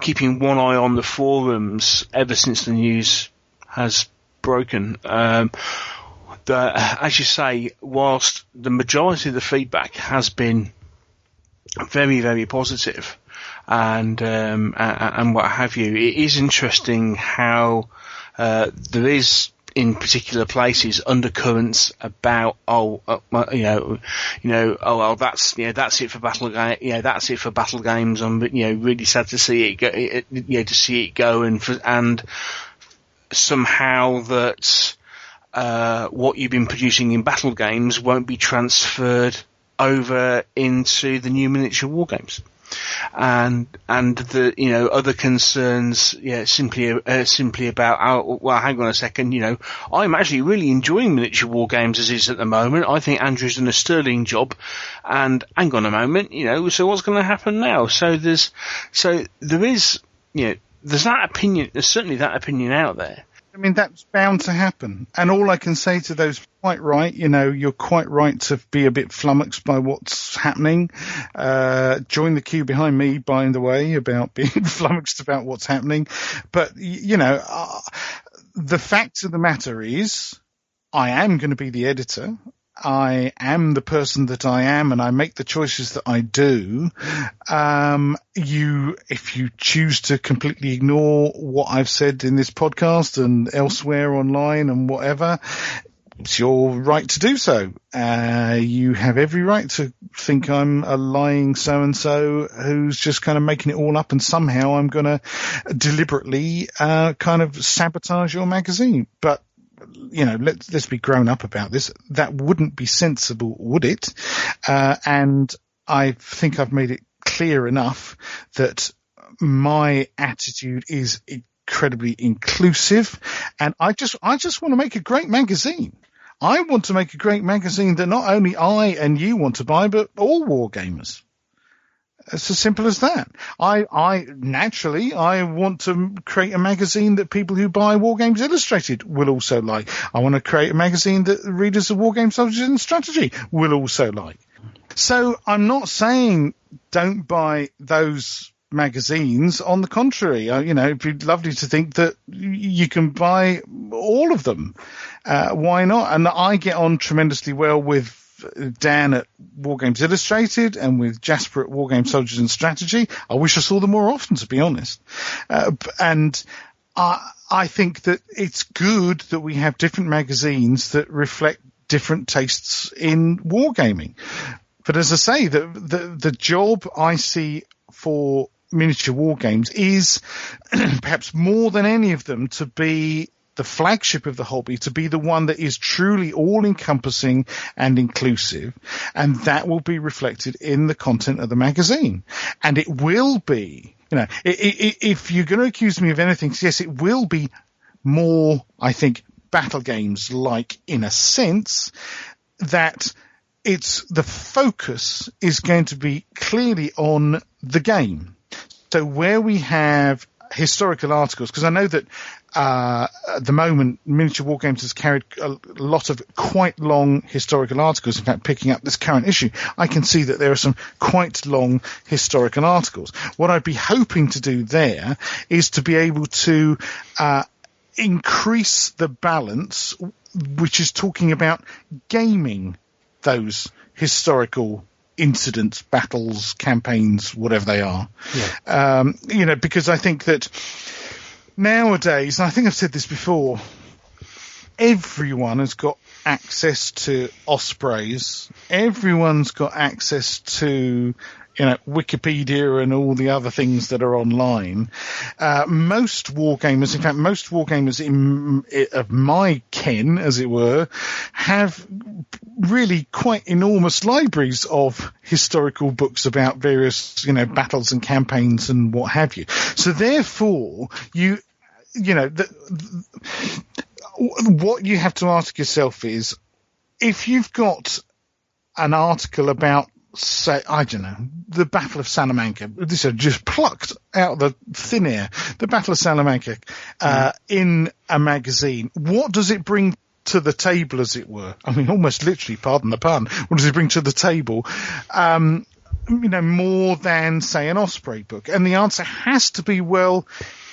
keeping one eye on the forums ever since the news has broken. As you say, whilst the majority of the feedback has been very, very positive, and what have you, it is interesting how there is, in particular places, undercurrents about that's it for that's it for Battlegames. I'm really sad to see it go, and somehow that what you've been producing in Battlegames won't be transferred over into the new miniature war games. and the other concerns, simply about, oh, well, hang on a second, I'm actually really enjoying miniature war games as is at the moment. I think Andrew's done a sterling job, and hang on a moment, so what's going to happen now? So there is there's that opinion. There's certainly that opinion out there. I mean, that's bound to happen. And all I can say to those, quite right, you're quite right to be a bit flummoxed by what's happening. Join the queue behind me, by the way, about being flummoxed about what's happening. But, the fact of the matter is, I am going to be the editor. I am the person that I am, and I make the choices that I do. If you choose to completely ignore what I've said in this podcast and elsewhere online and whatever, it's your right to do so. You have every right to think I'm a lying so-and-so who's just kind of making it all up, and somehow I'm going to deliberately kind of sabotage your magazine. But let's be grown up about this. That wouldn't be sensible, would it? And I think I've made it clear enough that my attitude is incredibly inclusive, and I just want to make a great magazine. I want to make a great magazine that not only I and you want to buy, but all wargamers. It's as simple as that. I naturally want to create a magazine that people who buy Wargames Illustrated will also like. I want to create a magazine that readers of Wargames Strategy and Strategy will also like. So I'm not saying don't buy those magazines. On the contrary, it'd be lovely to think that you can buy all of them. Why not? And I get on tremendously well with Dan at Wargames Illustrated and with Jasper at Wargames Soldiers and Strategy. I wish I saw them more often, to be honest. And I think that it's good that we have different magazines that reflect different tastes in wargaming. But as I say, the job I see for miniature wargames is perhaps more than any of them to be the flagship of the hobby, to be the one that is truly all-encompassing and inclusive, and that will be reflected in the content of the magazine. And it will be, if you're going to accuse me of anything, yes, it will be more, I think, Battlegames like, in a sense, that the focus is going to be clearly on the game. So where we have historical articles, because I know that at the moment Miniature Wargames has carried a lot of quite long historical articles. In fact, picking up this current issue, I can see that there are some quite long historical articles. What I'd be hoping to do there is to be able to increase the balance, which is talking about gaming those historical incidents, battles, campaigns, whatever they are. Yeah. Because I think that nowadays, and I think I've said this before, everyone has got access to Ospreys. Everyone's got access to, Wikipedia and all the other things that are online. Most wargamers, in fact, most wargamers of my ken, as it were, have really quite enormous libraries of historical books about various, battles and campaigns and what have you. So therefore, what you have to ask yourself is, if you've got an article about, say, I don't know, the Battle of Salamanca, this is just plucked out of the thin air, the Battle of Salamanca, in a magazine, what does it bring to the table, as it were? I mean, almost literally, pardon the pun, what does it bring to the table? More than, say, an Osprey book? And the answer has to be, well,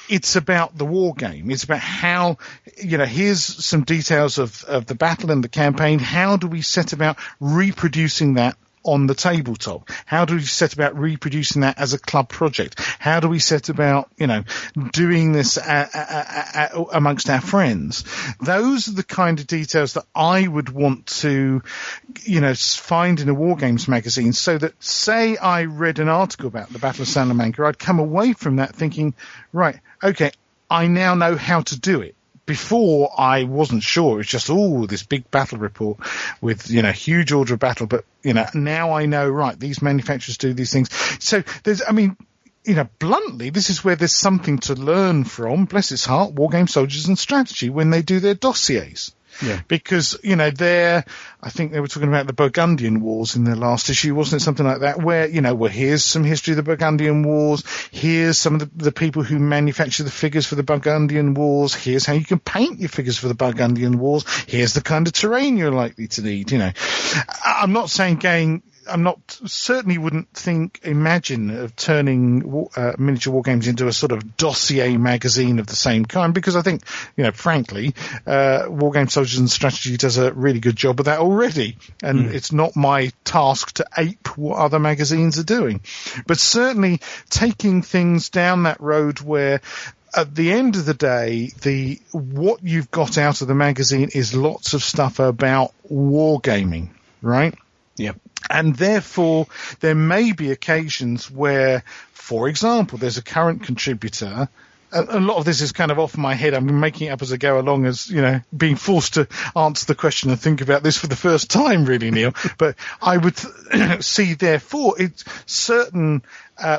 it's about the war game. It's about how, here's some details of the battle and the campaign. How do we set about reproducing that on the tabletop? How do we set about reproducing that as a club project? How do we set about, doing this amongst our friends? Those are the kind of details that I would want to, find in a Wargames magazine, so that, say I read an article about the Battle of Salamanca, I'd come away from that thinking, right, okay, I now know how to do it, before I wasn't sure. It was just, this big battle report with, huge order of battle. But, now I know, right, these manufacturers do these things. So bluntly, this is where there's something to learn from, bless its heart, Wargame Soldiers and Strategy when they do their dossiers. Yeah. Because, I think they were talking about the Burgundian Wars in their last issue, wasn't it? Something like that, where, here's some history of the Burgundian Wars, here's some of the people who manufacture the figures for the Burgundian Wars, here's how you can paint your figures for the Burgundian Wars, here's the kind of terrain you're likely to need, I'm not saying certainly wouldn't imagine of turning miniature war games into a sort of dossier magazine of the same kind, because I think, frankly, Wargame Soldiers and Strategy does a really good job of that already, and it's not my task to ape what other magazines are doing. But certainly taking things down that road where at the end of the day, what you've got out of the magazine is lots of stuff about wargaming, right? Yeah. And therefore, there may be occasions where, for example, there's a current contributor. A lot of this is kind of off my head. I'm making it up as I go along, as, being forced to answer the question and think about this for the first time, really, Neil. But I would see, therefore, certain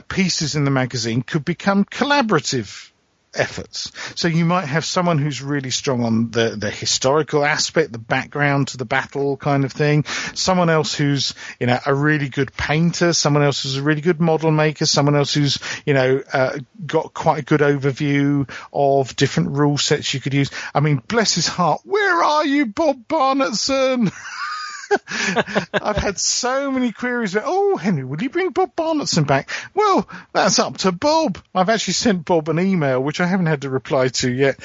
pieces in the magazine could become collaborative efforts. So you might have someone who's really strong on the historical aspect, the background to the battle kind of thing, someone else who's a really good painter, someone else who's a really good model maker, someone else who's got quite a good overview of different rule sets you could use. I mean, bless his heart, where are you, Bob Barnettson? I've had so many queries about, Henry, will you bring Bob Barnettson back? Well, that's up to Bob. I've actually sent Bob an email, which I haven't had to reply to yet,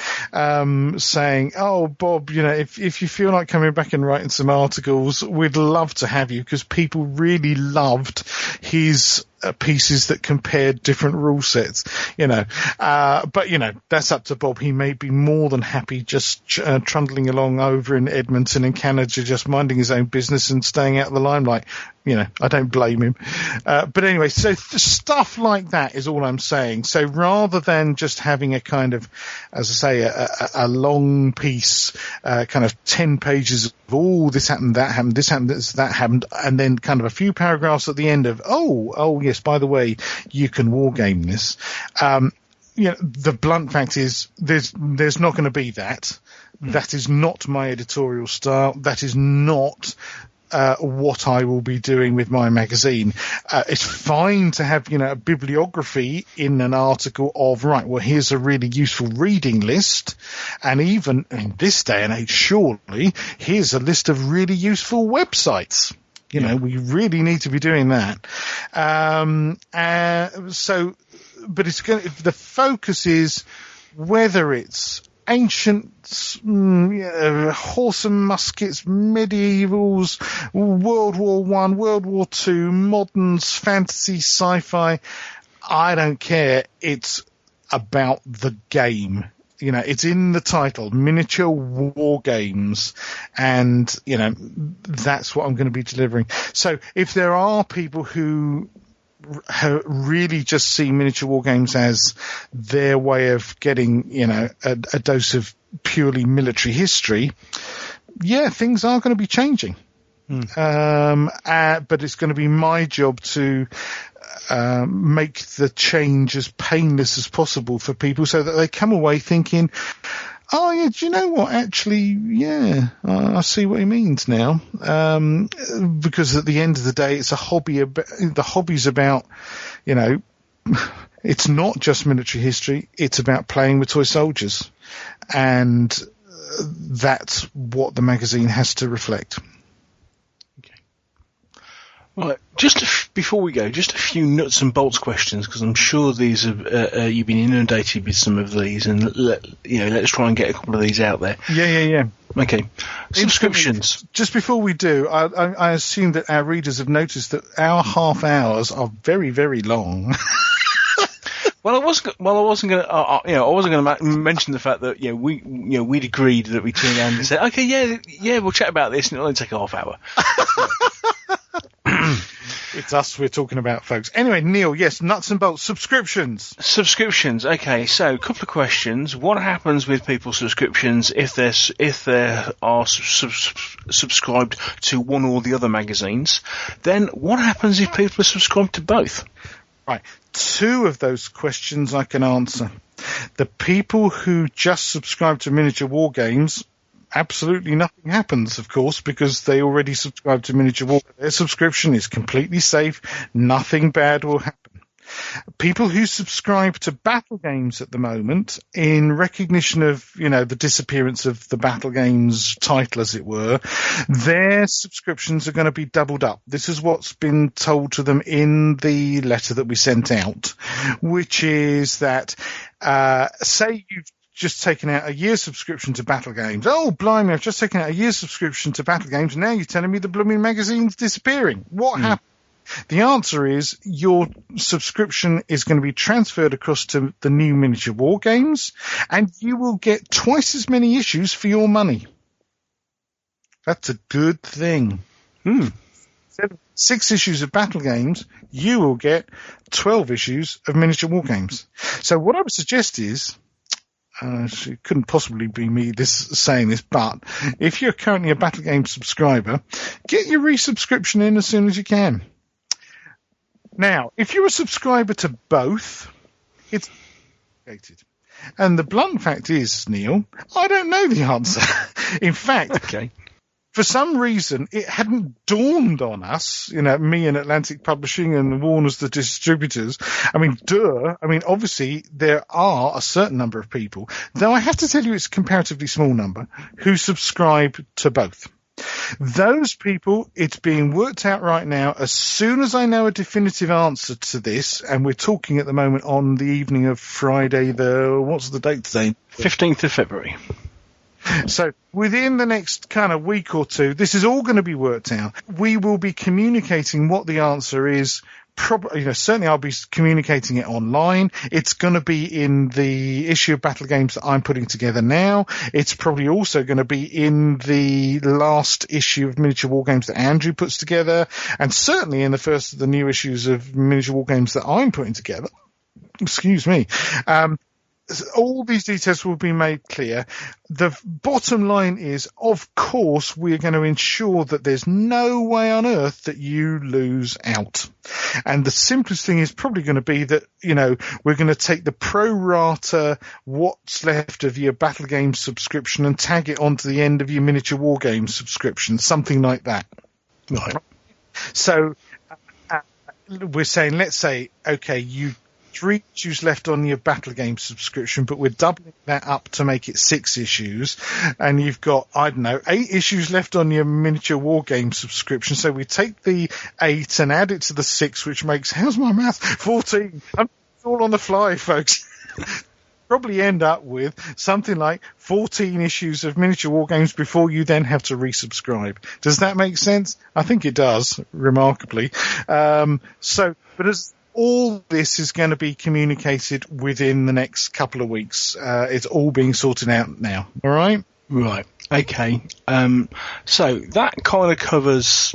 saying, Bob, if you feel like coming back and writing some articles, we'd love to have you, because people really loved his pieces that compared different rule sets, but that's up to Bob. He may be more than happy just trundling along over in Edmonton in Canada, just minding his own business and staying out of the limelight. I don't blame him. But anyway, so stuff like that is all I'm saying. So rather than just having a kind of, as I say, a long piece, kind of 10 pages of, this happened, that happened, this happened, that happened, and then kind of a few paragraphs at the end of, yes, by the way, you can wargame this. The blunt fact is there's not going to be that. That is not my editorial style. That is not what I will be doing with my magazine. It's fine to have, a bibliography in an article of, right, well, here's a really useful reading list. And even in this day and age, surely, here's a list of really useful websites. We really need to be doing that. But the focus is whether it's ancient horse and muskets, medievals, World War I, World War II, moderns, fantasy, sci-fi. I don't care. It's about the game. It's in the title, Miniature War Games, and, that's what I'm going to be delivering. So if there are people who really just see miniature war games as their way of getting, a dose of purely military history, things are going to be changing. But it's going to be my job to make the change as painless as possible for people, so that they come away thinking, do you know what? Actually, I see what he means now. Because at the end of the day, it's a hobby. The hobby's about, it's not just military history. It's about playing with toy soldiers. And that's what the magazine has to reflect. Right, before we go, just a few nuts and bolts questions, because I'm sure these are, you've been inundated with some of these, and let's try and get a couple of these out there. Yeah. Okay, subscriptions. Just before we do, I assume that our readers have noticed that our half hours are very, very long. I wasn't going to mention the fact that we'd agreed that we turned around and said, okay, we'll chat about this, and it'll only take a half hour. It's us we're talking about, folks. Anyway, Neil, yes, nuts and bolts, subscriptions. Subscriptions. Okay, so a couple of questions. What happens with people's subscriptions if they are subscribed to one or the other magazines? Then what happens if people are subscribed to both? Right. 2 of those questions I can answer. The people who just subscribe to Miniature Wargames, absolutely nothing happens, of course, because they already subscribe to Miniature Wargames. Their subscription is completely safe. Nothing bad will happen. People who subscribe to Battlegames at the moment, in recognition of, the disappearance of the Battlegames title, as it were, their subscriptions are going to be doubled up. This is what's been told to them in the letter that we sent out, which is that, say you've just taken out a year's subscription to Battlegames. Oh, blimey, I've just taken out a year's subscription to Battlegames, and now you're telling me the blooming magazine's disappearing. What happened? The answer is your subscription is going to be transferred across to the new Miniature Wargames, and you will get twice as many issues for your money. That's a good thing. Instead of 6 issues of Battlegames, you will get 12 issues of Miniature Wargames. So what I would suggest is, it couldn't possibly be me saying this, but if you're currently a Battlegames subscriber, get your resubscription in as soon as you can. Now, if you're a subscriber to both, it's complicated. And the blunt fact is, Neil, I don't know the answer. In fact, for some reason, it hadn't dawned on us, me and Atlantic Publishing and Warner's, the distributors. Obviously, there are a certain number of people, though I have to tell you it's a comparatively small number, who subscribe to both. Those people, it's being worked out right now. As soon as I know a definitive answer to this, and we're talking at the moment on the evening of Friday, what's the date today? 15th of February. So within the next kind of week or two, this is all going to be worked out. We will be communicating what the answer is. Certainly I'll be communicating it online. It's going to be in the issue of Battlegames that I'm putting together now. It's probably also going to be in the last issue of Miniature Wargames that Andrew puts together, and certainly in the first of the new issues of Miniature Wargames that I'm putting together. Excuse me. All these details will be made clear. The bottom line is, of course, we're going to ensure that there's no way on earth that you lose out. And the simplest thing is probably going to be that, we're going to take the pro rata what's left of your Battlegames subscription and tag it onto the end of your Miniature Wargames subscription, something like that. Right. So we're saying, let's say, okay, you 3 issues left on your Battlegames subscription, but we're doubling that up to make it 6 issues, and you've got, 8 issues left on your Miniature Wargames subscription, so we take the 8 and add it to the 6, which makes, how's my math? 14. It's all on the fly, folks. Probably end up with something like 14 issues of Miniature Wargames before you then have to resubscribe. Does that make sense? I think it does, remarkably. But as all this is going to be communicated within the next couple of weeks. It's all being sorted out now. All right? Right. Okay. So that kind of covers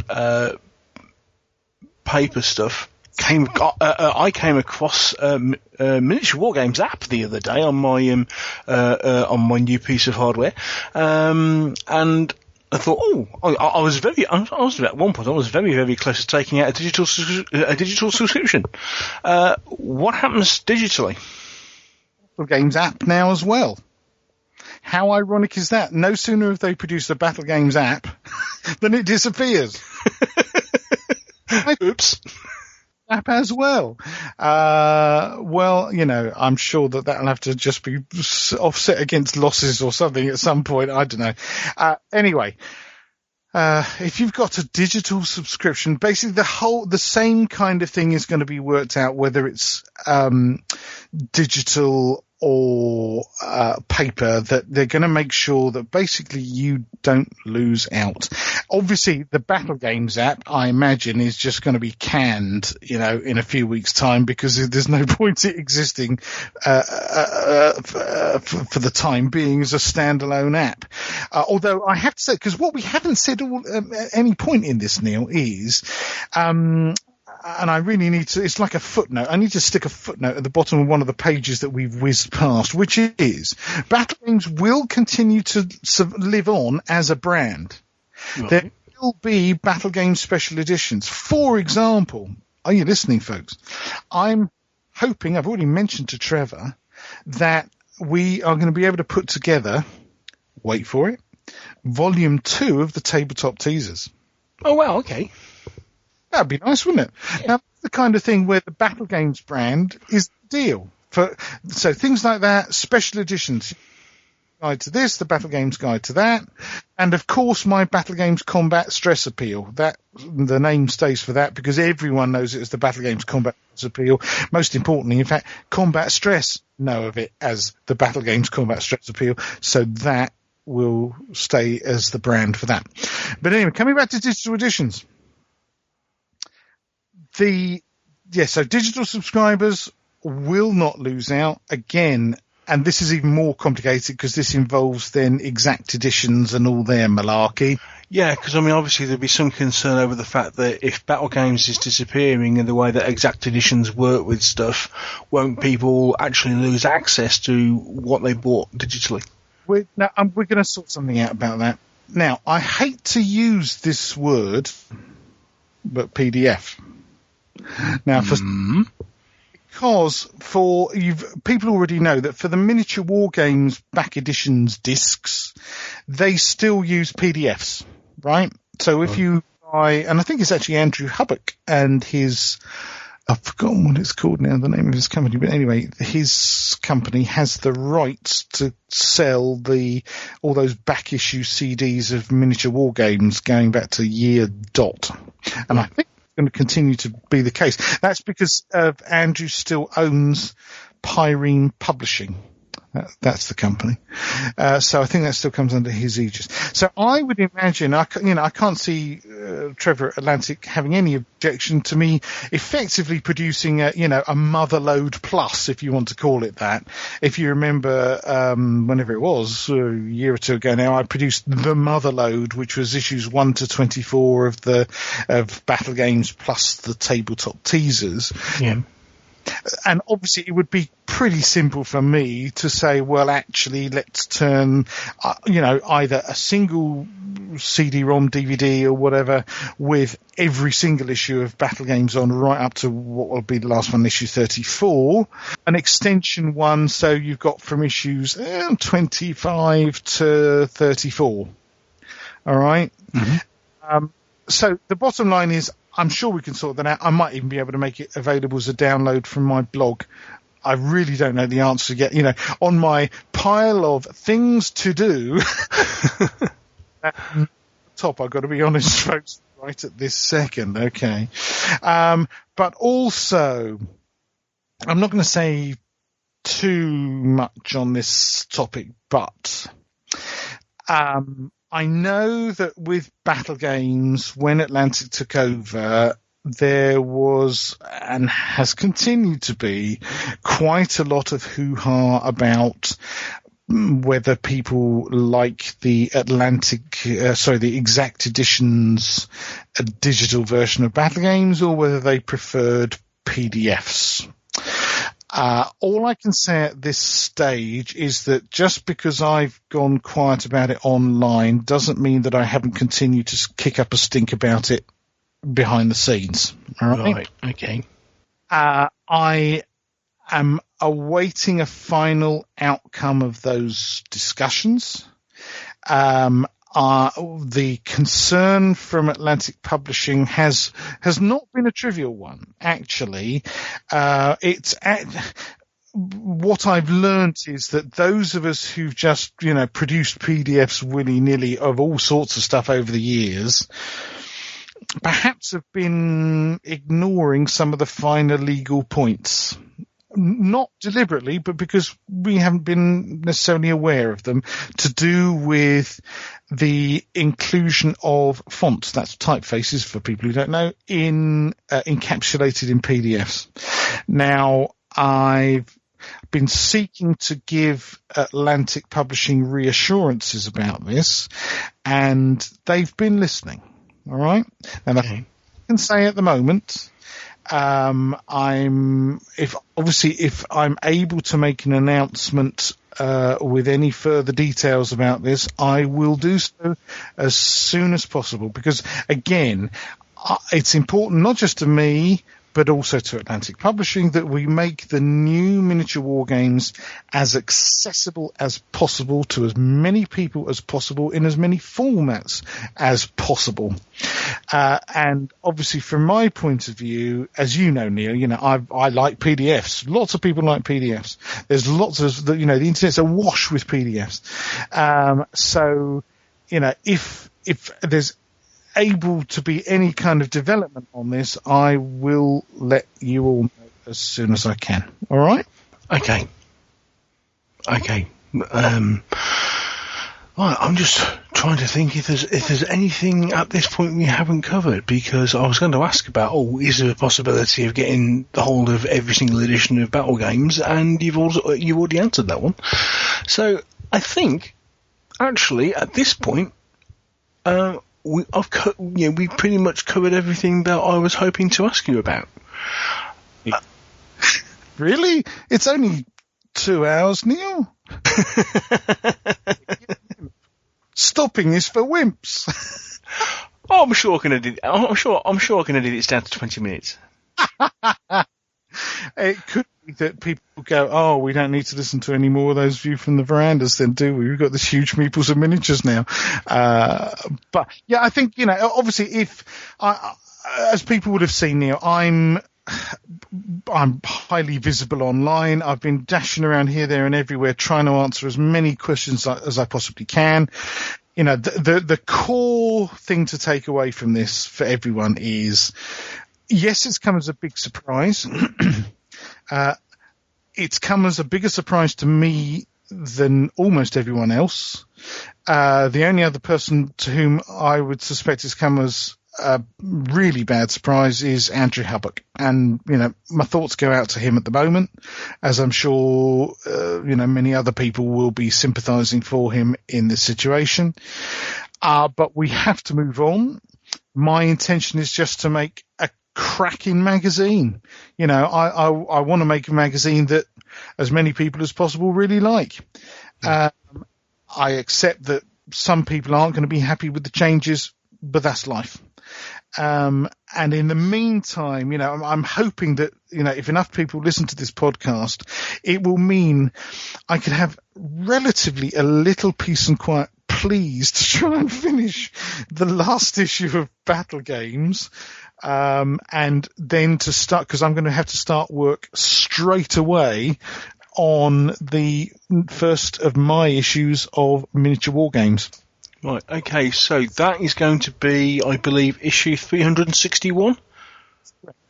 paper stuff. I came across Miniature Wargames app the other day on my new piece of hardware, and I thought, I was at one point, I was very, very close to taking out a digital subscription. What happens digitally? Battlegames app now as well. How ironic is that? No sooner have they produced a Battlegames app than it disappears. Oops. App as well. I'm sure that'll have to just be offset against losses or something at some point. I don't know. Anyway, if you've got a digital subscription, basically the same kind of thing is going to be worked out, whether it's digital or paper, that they're going to make sure that basically you don't lose out. Obviously, the Battlegames app, I imagine, is just going to be canned, in a few weeks' time, because there's no point it existing for the time being as a standalone app. Although I have to say, because what we haven't said at any point in this, Neil, is and I really need to, it's like a footnote. I need to stick a footnote at the bottom of one of the pages that we've whizzed past, which is Battlegames will continue to live on as a brand. Right. There will be Battlegames special editions. For example, are you listening, folks? I'm hoping, I've already mentioned to Trevor, that we are going to be able to put together, wait for it, Volume 2 of the Tabletop Teasers. Oh, wow, okay. That'd be nice, wouldn't it? Yeah. Now, that's the kind of thing where the Battlegames brand is the deal. So things like that, special editions, guide to this, the Battlegames guide to that, and of course my Battlegames Combat Stress Appeal. That the name stays for that because everyone knows it as the Battlegames Combat Stress Appeal. Most importantly, in fact, Combat Stress know of it as the Battlegames Combat Stress Appeal, so that will stay as the brand for that. But anyway, coming back to digital editions. So digital subscribers will not lose out again, and this is even more complicated because this involves then exact editions and all their malarkey. Yeah, because I mean, obviously there'd be some concern over the fact that if Battlegames is disappearing in the way that exact editions work with stuff, won't people actually lose access to what they bought digitally? We're going to sort something out about that. Now, I hate to use this word, but PDF. Now, because people already know that for the miniature Wargames back editions discs, they still use PDFs, right? So if you buy, and I think it's actually Andrew Hubbock and his, I've forgotten what it's called now, the name of his company, but anyway, his company has the rights to sell all those back issue CDs of miniature Wargames going back to year dot. And I think going to continue to be the case. That's because Andrew still owns Pyrene Publishing. That's the company. So I think that still comes under his aegis. So I would imagine, I can't see Trevor Atlantic having any objection to me effectively producing a Motherload Plus, if you want to call it that. If you remember, whenever it was, a year or two ago now, I produced the Motherload, which was issues 1 to 24 of Battlegames plus the tabletop teasers. Yeah. And obviously it would be pretty simple for me to say, well, actually, let's turn, either a single CD-ROM, DVD or whatever with every single issue of Battlegames on right up to what will be the last one, issue 34, an extension one, so you've got from issues 25 to 34. All right? Mm-hmm. So the bottom line is, I'm sure we can sort that out. I might even be able to make it available as a download from my blog. I really don't know the answer yet. On my pile of things to do, at the top, I've got to be honest, folks, right at this second. Okay. But also, I'm not going to say too much on this topic, but I know that with Battlegames, when Atlantic took over, there was, and has continued to be, quite a lot of hoo-ha about whether people like the the exact editions, a digital version of Battlegames, or whether they preferred PDFs. All I can say at this stage is that just because I've gone quiet about it online doesn't mean that I haven't continued to kick up a stink about it behind the scenes. All right? Right. Okay. I am awaiting a final outcome of those discussions. The concern from Atlantic Publishing has not been a trivial one, actually. What I've learned is that those of us who've just, produced PDFs willy-nilly of all sorts of stuff over the years perhaps have been ignoring some of the finer legal points. Not deliberately, but because we haven't been necessarily aware of them, to do with the inclusion of fonts, that's typefaces for people who don't know, encapsulated in PDFs. Now, I've been seeking to give Atlantic Publishing reassurances about this, and they've been listening. All right? And I can say at the moment, If I'm able to make an announcement with any further details about this, I will do so as soon as possible, because again, it's important not just to me, but also to Atlantic Publishing, that we make the new miniature war games as accessible as possible to as many people as possible in as many formats as possible. And obviously, from my point of view, as you know, Neil, I like PDFs. Lots of people like PDFs. There's lots of, the internet's awash with PDFs. So, if there's able to be any kind of development on this, I will let you all know as soon as I can. All right? Okay. Right, I'm just trying to think if there's anything at this point we haven't covered, because I was going to ask about, is there a possibility of getting the hold of every single edition of Battlegames, and you've already answered that one. So I think, actually, at this point, we pretty much covered everything that I was hoping to ask you about. Really? It's only 2 hours, Neil. Stopping is for wimps. I'm sure I can edit it down to 20 minutes. It could be that people go, we don't need to listen to any more of those View from the Verandas then, do we? We've got this huge Meeples and miniatures now. But yeah, I think, obviously as people would have seen, Neil, I'm highly visible online. I've been dashing around here, there and everywhere trying to answer as many questions as I possibly can. The core thing to take away from this for everyone is, yes, it's come as a big surprise. It's come as a bigger surprise to me than almost everyone else. The only other person to whom I would suspect it's come as a really bad surprise is Andrew Hubbock. And, my thoughts go out to him at the moment, as I'm sure, many other people will be sympathising for him in this situation. But we have to move on. My intention is just to make a cracking magazine. I want to make a magazine that as many people as possible really like. I accept that some people aren't going to be happy with the changes, but that's life. And in the meantime, I'm hoping that, if enough people listen to this podcast, it will mean I can have relatively a little peace and quiet, please, to try and finish the last issue of Battlegames. And then to start, because I'm going to have to start work straight away on the first of my issues of Miniature Wargames. Right, okay, so that is going to be, I believe, issue 361?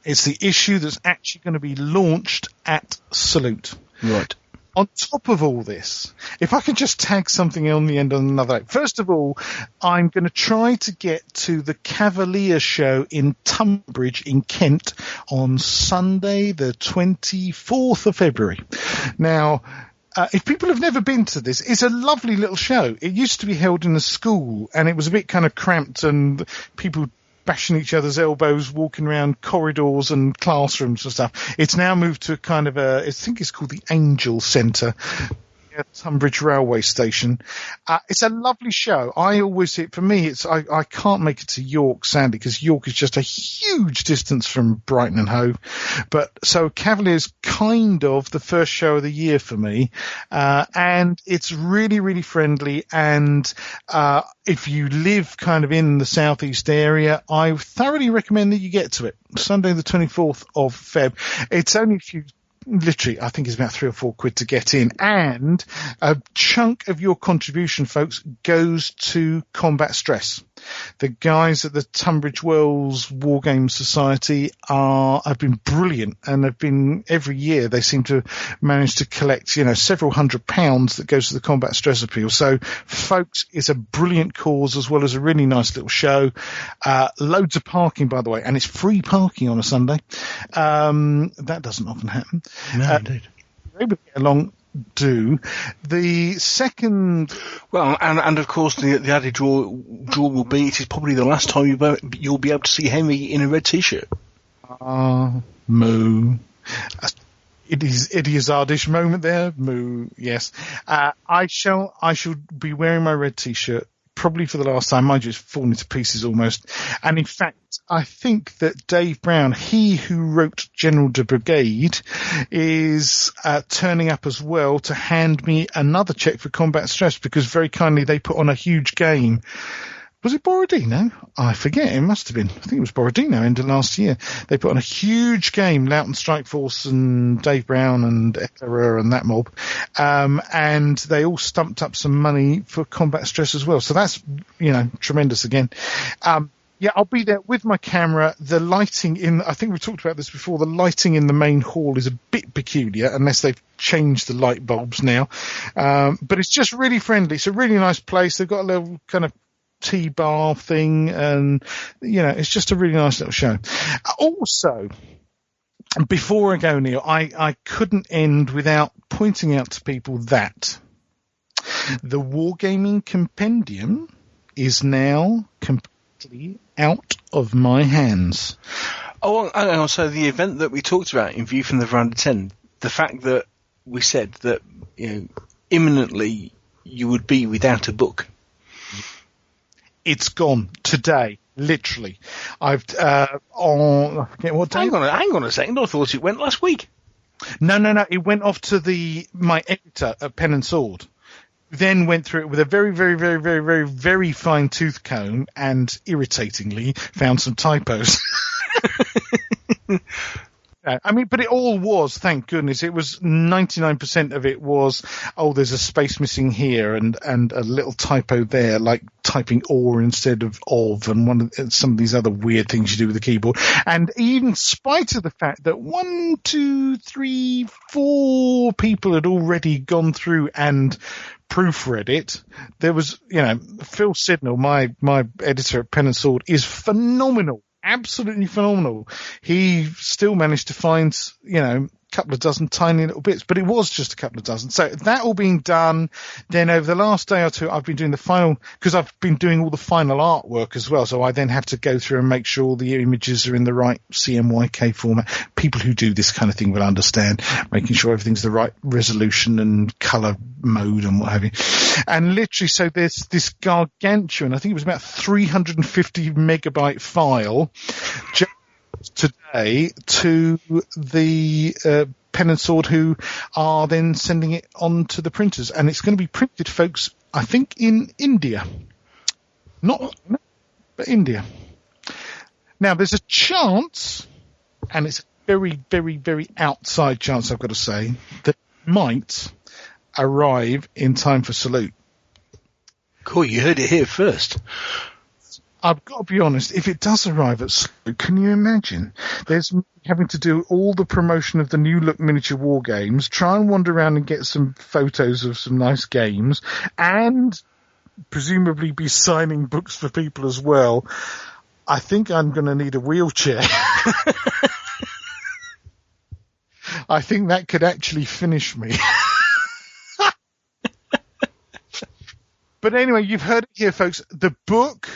It's the issue that's actually going to be launched at Salute. Right. On top of all this, if I can just tag something on the end of another. First of all, I'm going to try to get to the Cavalier show in Tunbridge in Kent on Sunday, the 24th of February. Now, if people have never been to this, it's a lovely little show. It used to be held in a school, and it was a bit kind of cramped, and people bashing each other's elbows, walking around corridors and classrooms and stuff. It's now moved to a kind of I think it's called the Angel Centre, at Tunbridge Railway Station. It's a lovely show. For me, I can't make it to York, sadly, because York is just a huge distance from Brighton and Hove. But so Cavalier's kind of the first show of the year for me. And it's really, really friendly. And, if you live kind of in the southeast area, I thoroughly recommend that you get to it. Sunday the 24th of Feb. It's only literally, I think it's about £3 or £4 to get in, and a chunk of your contribution, folks, goes to combat stress. The guys at the Tunbridge Wells Wargames Society have been brilliant, and have been every year they seem to manage to collect, several £100 that goes to the combat stress appeal. So, folks, it's a brilliant cause as well as a really nice little show. Loads of parking, by the way, and it's free parking on a Sunday. That doesn't often happen. No, indeed. You're able to get along. The second, well, and of course the added draw will be, it is probably the last time you'll be able to see Henry in a red t-shirt. Moo. It is Izzardish moment there. Moo. Yes. I shall be wearing my red t-shirt probably for the last time. Mind you, it's fallen to pieces almost. And in fact, I think that Dave Brown, he who wrote General de Brigade, is turning up as well to hand me another check for Combat Stress, because very kindly they put on a huge game. Was it Borodino? I forget. It must have been. I think it was Borodino end of last year. They put on a huge game, Loughton Strike Force and Dave Brown and Eckler and that mob. And they all stumped up some money for Combat Stress as well. So that's, tremendous again. Yeah, I'll be there with my camera. The lighting I think we talked about this before, the lighting in the main hall is a bit peculiar unless they've changed the light bulbs now. But it's just really friendly. It's a really nice place. They've got a little kind of tea bar thing, and it's just a really nice little show. Also, before I go, Neil, I couldn't end without pointing out to people that the Wargaming Compendium is now completely out of my hands. Oh, and also the event that we talked about in View from the Veranda 10, the fact that we said that imminently you would be without a book. It's gone today, literally. I forget what day. Hang on a second. I thought it went last week. No. It went off to my editor at Pen and Sword. Then went through it with a very, very, very, very, very, very fine tooth comb, and irritatingly found some typos. But it all was, thank goodness. It was 99% of it was, there's a space missing here and a little typo there, like typing or instead of, and some of these other weird things you do with the keyboard. And even in spite of the fact that 1, 2, 3, 4 people had already gone through and proofread it, there was, Phil Sidnell, my editor at Pen and Sword, is phenomenal. Absolutely phenomenal. He still managed to find, a couple of dozen tiny little bits, but it was just a couple of dozen. So that all being done, then over the last day or two, I've been doing because I've been doing all the final artwork as well. So I then have to go through and make sure the images are in the right CMYK format. People who do this kind of thing will understand, making sure everything's the right resolution and color mode and what have you. And literally, so there's this gargantuan, I think it was about 350 megabyte file today to the Pen and Sword, who are then sending it on to the printers, and it's going to be printed, folks, I think in India. But India. Now there's a chance, and it's a very, very, very outside chance, I've got to say, that it might arrive in time for Salute. Cool, you heard it here first. I've got to be honest, if it does arrive at Salute, can you imagine? There's me having to do all the promotion of the new look miniature war games, try and wander around and get some photos of some nice games, and presumably be signing books for people as well. I think I'm going to need a wheelchair. I think that could actually finish me. But anyway, you've heard it here, folks. The book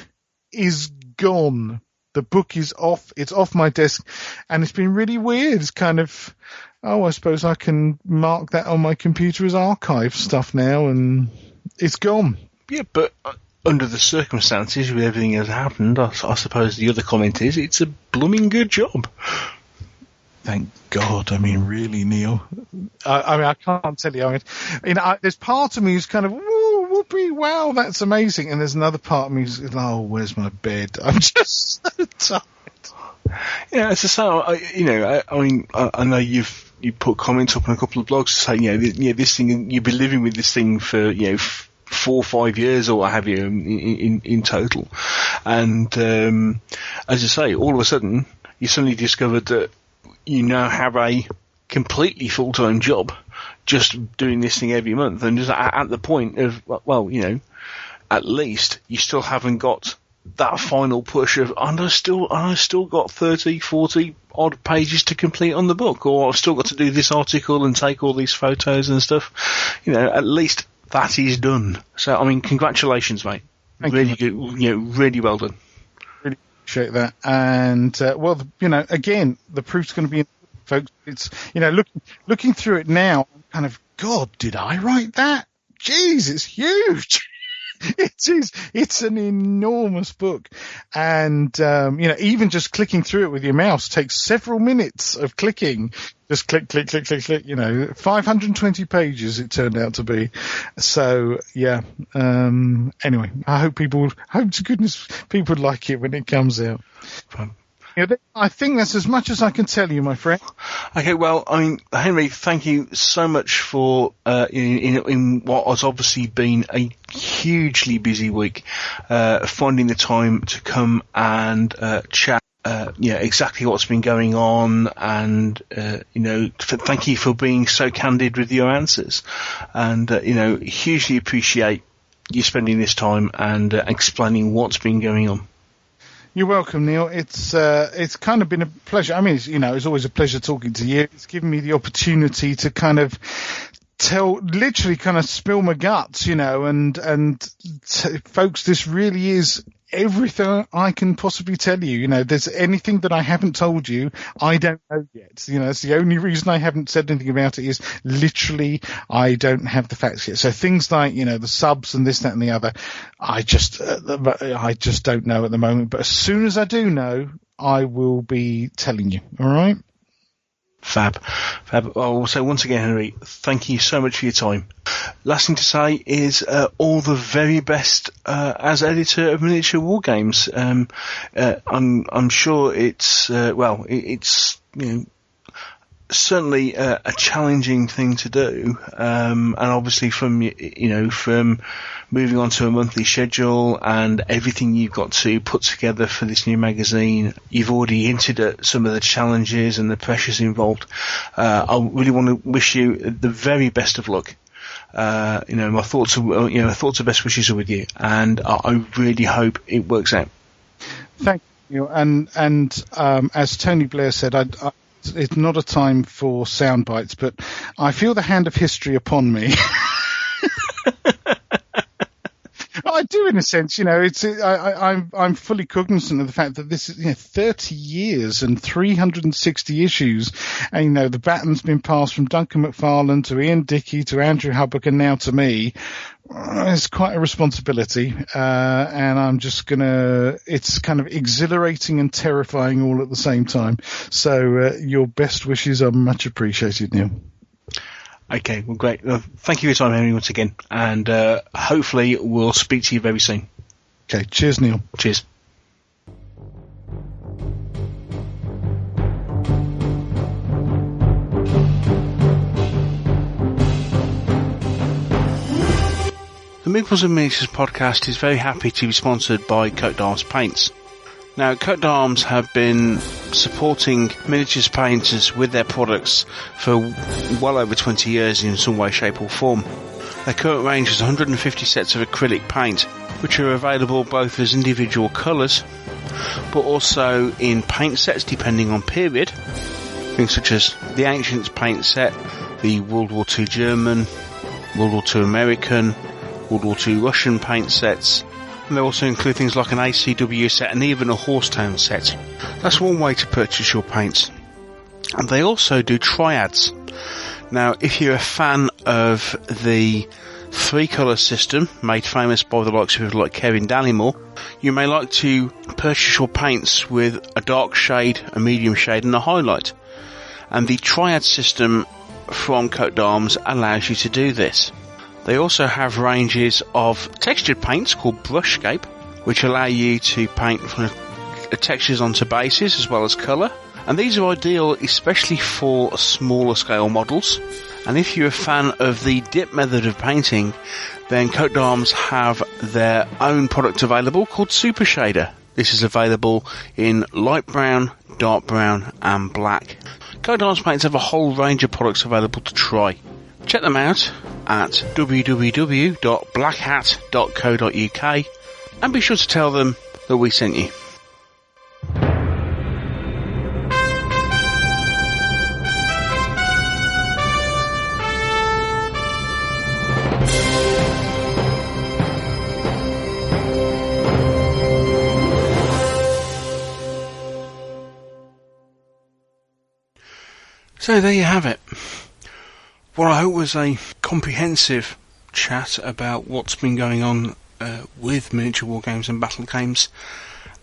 is gone. The book is off. It's off my desk, and it's been really weird. It's kind of, I suppose I can mark that on my computer as archive stuff now, and it's gone. Yeah, but under the circumstances with everything that's happened, I suppose the other comment is it's a blooming good job. Thank God. I mean, really, Neil. I can't tell you. There's part of me who's kind of, whoopee, wow, that's amazing. And there's another part of me who's, where's my bed? I'm just so tired. Yeah, it's the same. I know you put comments up on a couple of blogs saying, this thing, you've been living with this thing for, 4 or 5 years or what have you in total. And, as I say, all of a sudden, you suddenly discovered that you now have a completely full-time job just doing this thing every month, and just at the point of, at least you still haven't got that final push of, I still got 30, 40 odd pages to complete on the book, or I've still got to do this article and take all these photos and stuff. At least that is done. So, congratulations, mate. Thank really you. good, really well done. appreciate that. And again, the proof's going to be in, folks. It's looking through it now, kind of, God, did I write that? Jeez, it's huge. It is. It's an enormous book, and even just clicking through it with your mouse takes several minutes of clicking. Just click, click, click, click, click. 520 pages it turned out to be. So yeah. Anyway, I hope to goodness people like it when it comes out. I think that's as much as I can tell you, my friend. Okay, well, I mean, Henry, thank you so much for in what has obviously been a hugely busy week, finding the time to come and chat. Exactly what's been going on, and thank you for being so candid with your answers, and hugely appreciate you spending this time and explaining what's been going on. You're welcome, Neil. It's kind of been a pleasure. I mean, it's always a pleasure talking to you. It's given me the opportunity to kind of literally kind of spill my guts, folks, this really is everything I can possibly tell you. There's anything that I haven't told you, I don't know yet. It's the only reason I haven't said anything about it is literally I don't have the facts yet. So things like, the subs and this, that, and the other, I just don't know at the moment. But as soon as I do know, I will be telling you. All right. Fab. Oh, so once again, Henry, thank you so much for your time. Last thing to say is all the very best as editor of Miniature Wargames. I'm sure it's it's certainly a challenging thing to do, and obviously from moving on to a monthly schedule and everything you've got to put together for this new magazine, you've already hinted at some of the challenges and the pressures involved. I really want to wish you the very best of luck. My thoughts of best wishes are with you, and I really hope it works out. Thank you. And as Tony Blair said, it's not a time for sound bites, but I feel the hand of history upon me. I do, in a sense. I'm fully cognizant of the fact that this is 30 years and 360 issues, and the baton's been passed from Duncan McFarlane to Ian Dickey to Andrew Hubbock and now to me. It's quite a responsibility, and I'm just it's kind of exhilarating and terrifying all at the same time. So your best wishes are much appreciated, Neil. Okay, well, great. Thank you for your time, Henry, once again, and hopefully we'll speak to you very soon. Okay, cheers, Neil. Cheers. The Meeples and Miniatures podcast is very happy to be sponsored by Coat d'Arms Paints. Now, Coat d'Arms have been supporting miniatures painters with their products for well over 20 years in some way, shape or form. Their current range is 150 sets of acrylic paint, which are available both as individual colours, but also in paint sets depending on period. Things such as the Ancients paint set, the World War II German, World War II American, World War II Russian paint sets, and they also include things like an ACW set and even a Horsetown set. That's one way to purchase your paints. And they also do triads. Now, if you're a fan of the three-colour system, made famous by the likes of people like Kevin Dallimore, you may like to purchase your paints with a dark shade, a medium shade and a highlight. And the triad system from Coat d'Arms allows you to do this. They also have ranges of textured paints called Brushscape, which allow you to paint from textures onto bases as well as colour. And these are ideal especially for smaller scale models. And if you're a fan of the dip method of painting, then Coat d'Arms have their own product available called Super Shader. This is available in light brown, dark brown and black. Coat d'Arms Paints have a whole range of products available to try. Check them out at www.blackhat.co.uk and be sure to tell them that we sent you. So there you have it. What I hope was a comprehensive chat about what's been going on with miniature wargames and battle games,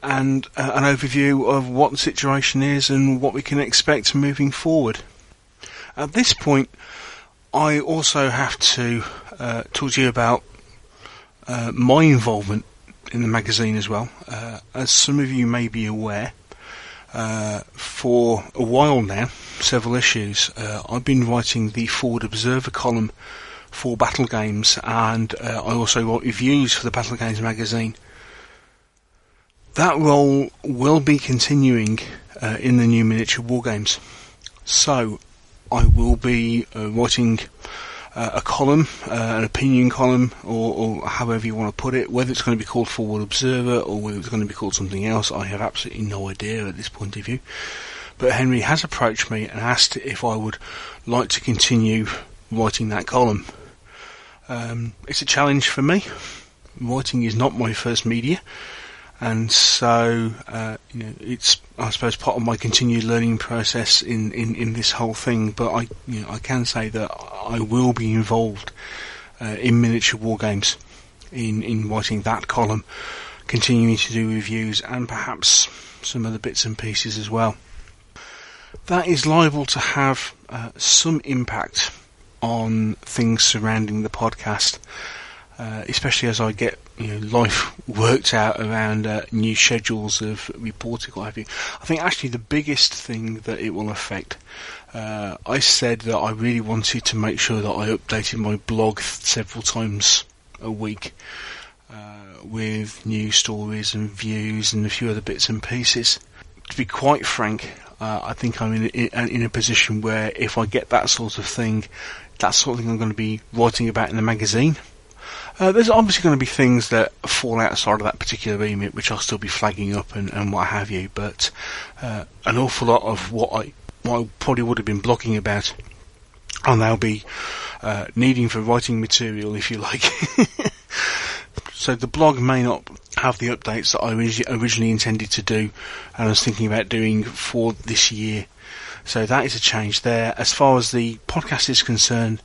and an overview of what the situation is and what we can expect moving forward. At this point, I also have to talk to you about my involvement in the magazine as well. As some of you may be aware, for a while now, several issues, I've been writing the Forward Observer column for Battlegames, and I also write reviews for the Battlegames magazine. That role will be continuing in the new miniature wargames. So I will be writing a column, an opinion column, or however you want to put it. Whether it's going to be called Forward Observer or whether it's going to be called something else, I have absolutely no idea at this point of view. But Henry has approached me and asked if I would like to continue writing that column. It's a challenge for me. Writing is not my first media, and so it's, I suppose, part of my continued learning process in this whole thing. But I can say that I will be involved in miniature wargames, in writing that column, continuing to do reviews, and perhaps some other bits and pieces as well. That is liable to have some impact on things surrounding the podcast, especially as I get life worked out around new schedules of reporting, what have you. I think actually the biggest thing that it will affect, I said that I really wanted to make sure that I updated my blog several times a week with new stories and views and a few other bits and pieces. To be quite frank, I think I'm in a position where if I get that sort of thing, that's something I'm going to be writing about in the magazine. There's obviously going to be things that fall outside of that particular remit, which I'll still be flagging up and what have you, but an awful lot of what I probably would have been blogging about, I'll now be needing for writing material, if you like. So the blog may not have the updates that I originally intended to do and I was thinking about doing for this year. So that is a change there. As far as the podcast is concerned,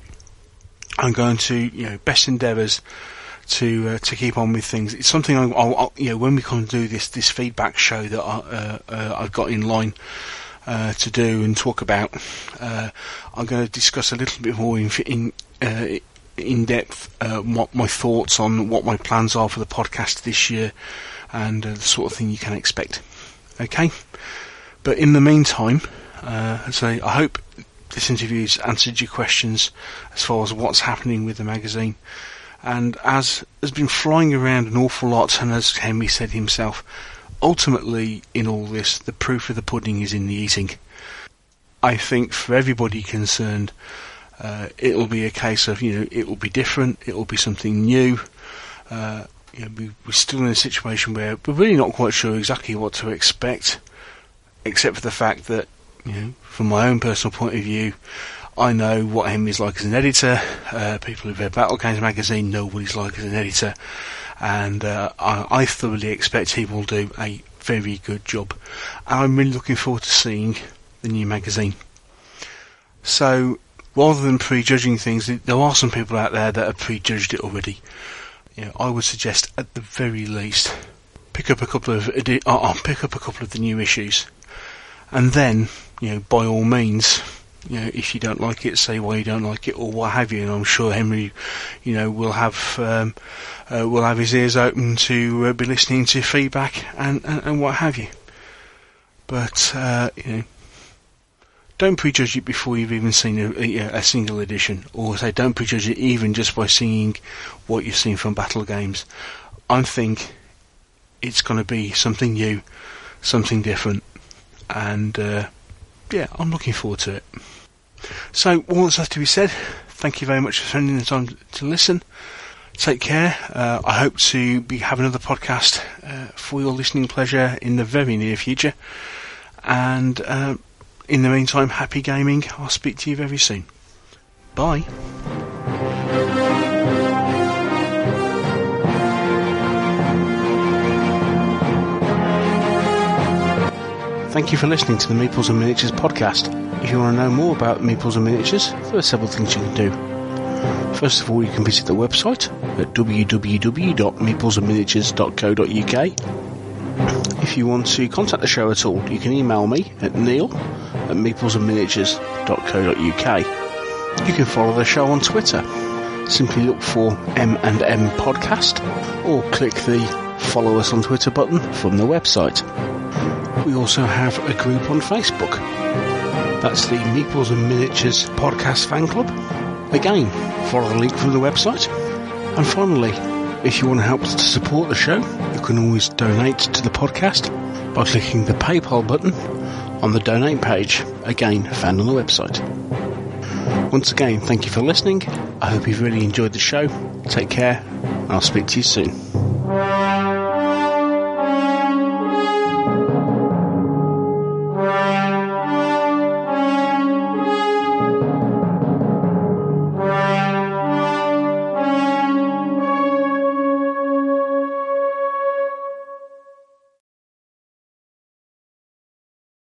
I'm going to, best endeavours to keep on with things. It's something I'll when we come and do this feedback show that I've got in line to do and talk about, I'm going to discuss a little bit more in depth what my thoughts on what my plans are for the podcast this year and the sort of thing you can expect. Okay, but in the meantime, I hope this interview's answered your questions as far as what's happening with the magazine. And as has been flying around an awful lot, and as Henry said himself, ultimately in all this, the proof of the pudding is in the eating. I think for everybody concerned, it will be a case of, it will be different, it will be something new. We're still in a situation where we're really not quite sure exactly what to expect, except for the fact that, from my own personal point of view, I know what Henry's like as an editor. People who've read Battlegames magazine know what he's like as an editor, and I thoroughly expect he will do a very good job. And I'm really looking forward to seeing the new magazine. So, rather than prejudging things, there are some people out there that have prejudged it already. I would suggest at the very least pick up a couple of the new issues, and then by all means, if you don't like it, say why you don't like it or what have you. And I'm sure Henry, will have his ears open to be listening to feedback and what have you. But don't prejudge it before you've even seen a single edition, or say don't prejudge it even just by seeing what you've seen from Battlegames. I think it's going to be something new, something different, and I'm looking forward to it. So all that's left to be said, thank you very much for spending the time to listen. Take care. I hope to be having another podcast for your listening pleasure in the very near future, and in the meantime, happy gaming. I'll speak to you very soon. Bye. Thank you for listening to the Meeples and Miniatures podcast. If you want to know more about Meeples and Miniatures, there are several things you can do. First of all, you can visit the website at www.meeplesandminiatures.co.uk. If you want to contact the show at all, you can email me at neil@meeplesandminiatures.co.uk. You can follow the show on Twitter. Simply look for M&M Podcast or click the follow us on Twitter button from the website. We also have a group on Facebook. That's the Meeples and Miniatures Podcast Fan Club. Again, follow the link from the website. And finally, if you want to help to support the show, you can always donate to the podcast by clicking the PayPal button on the donate page, again found on the website. Once again, thank you for listening. I hope you've really enjoyed the show. Take care, and I'll speak to you soon.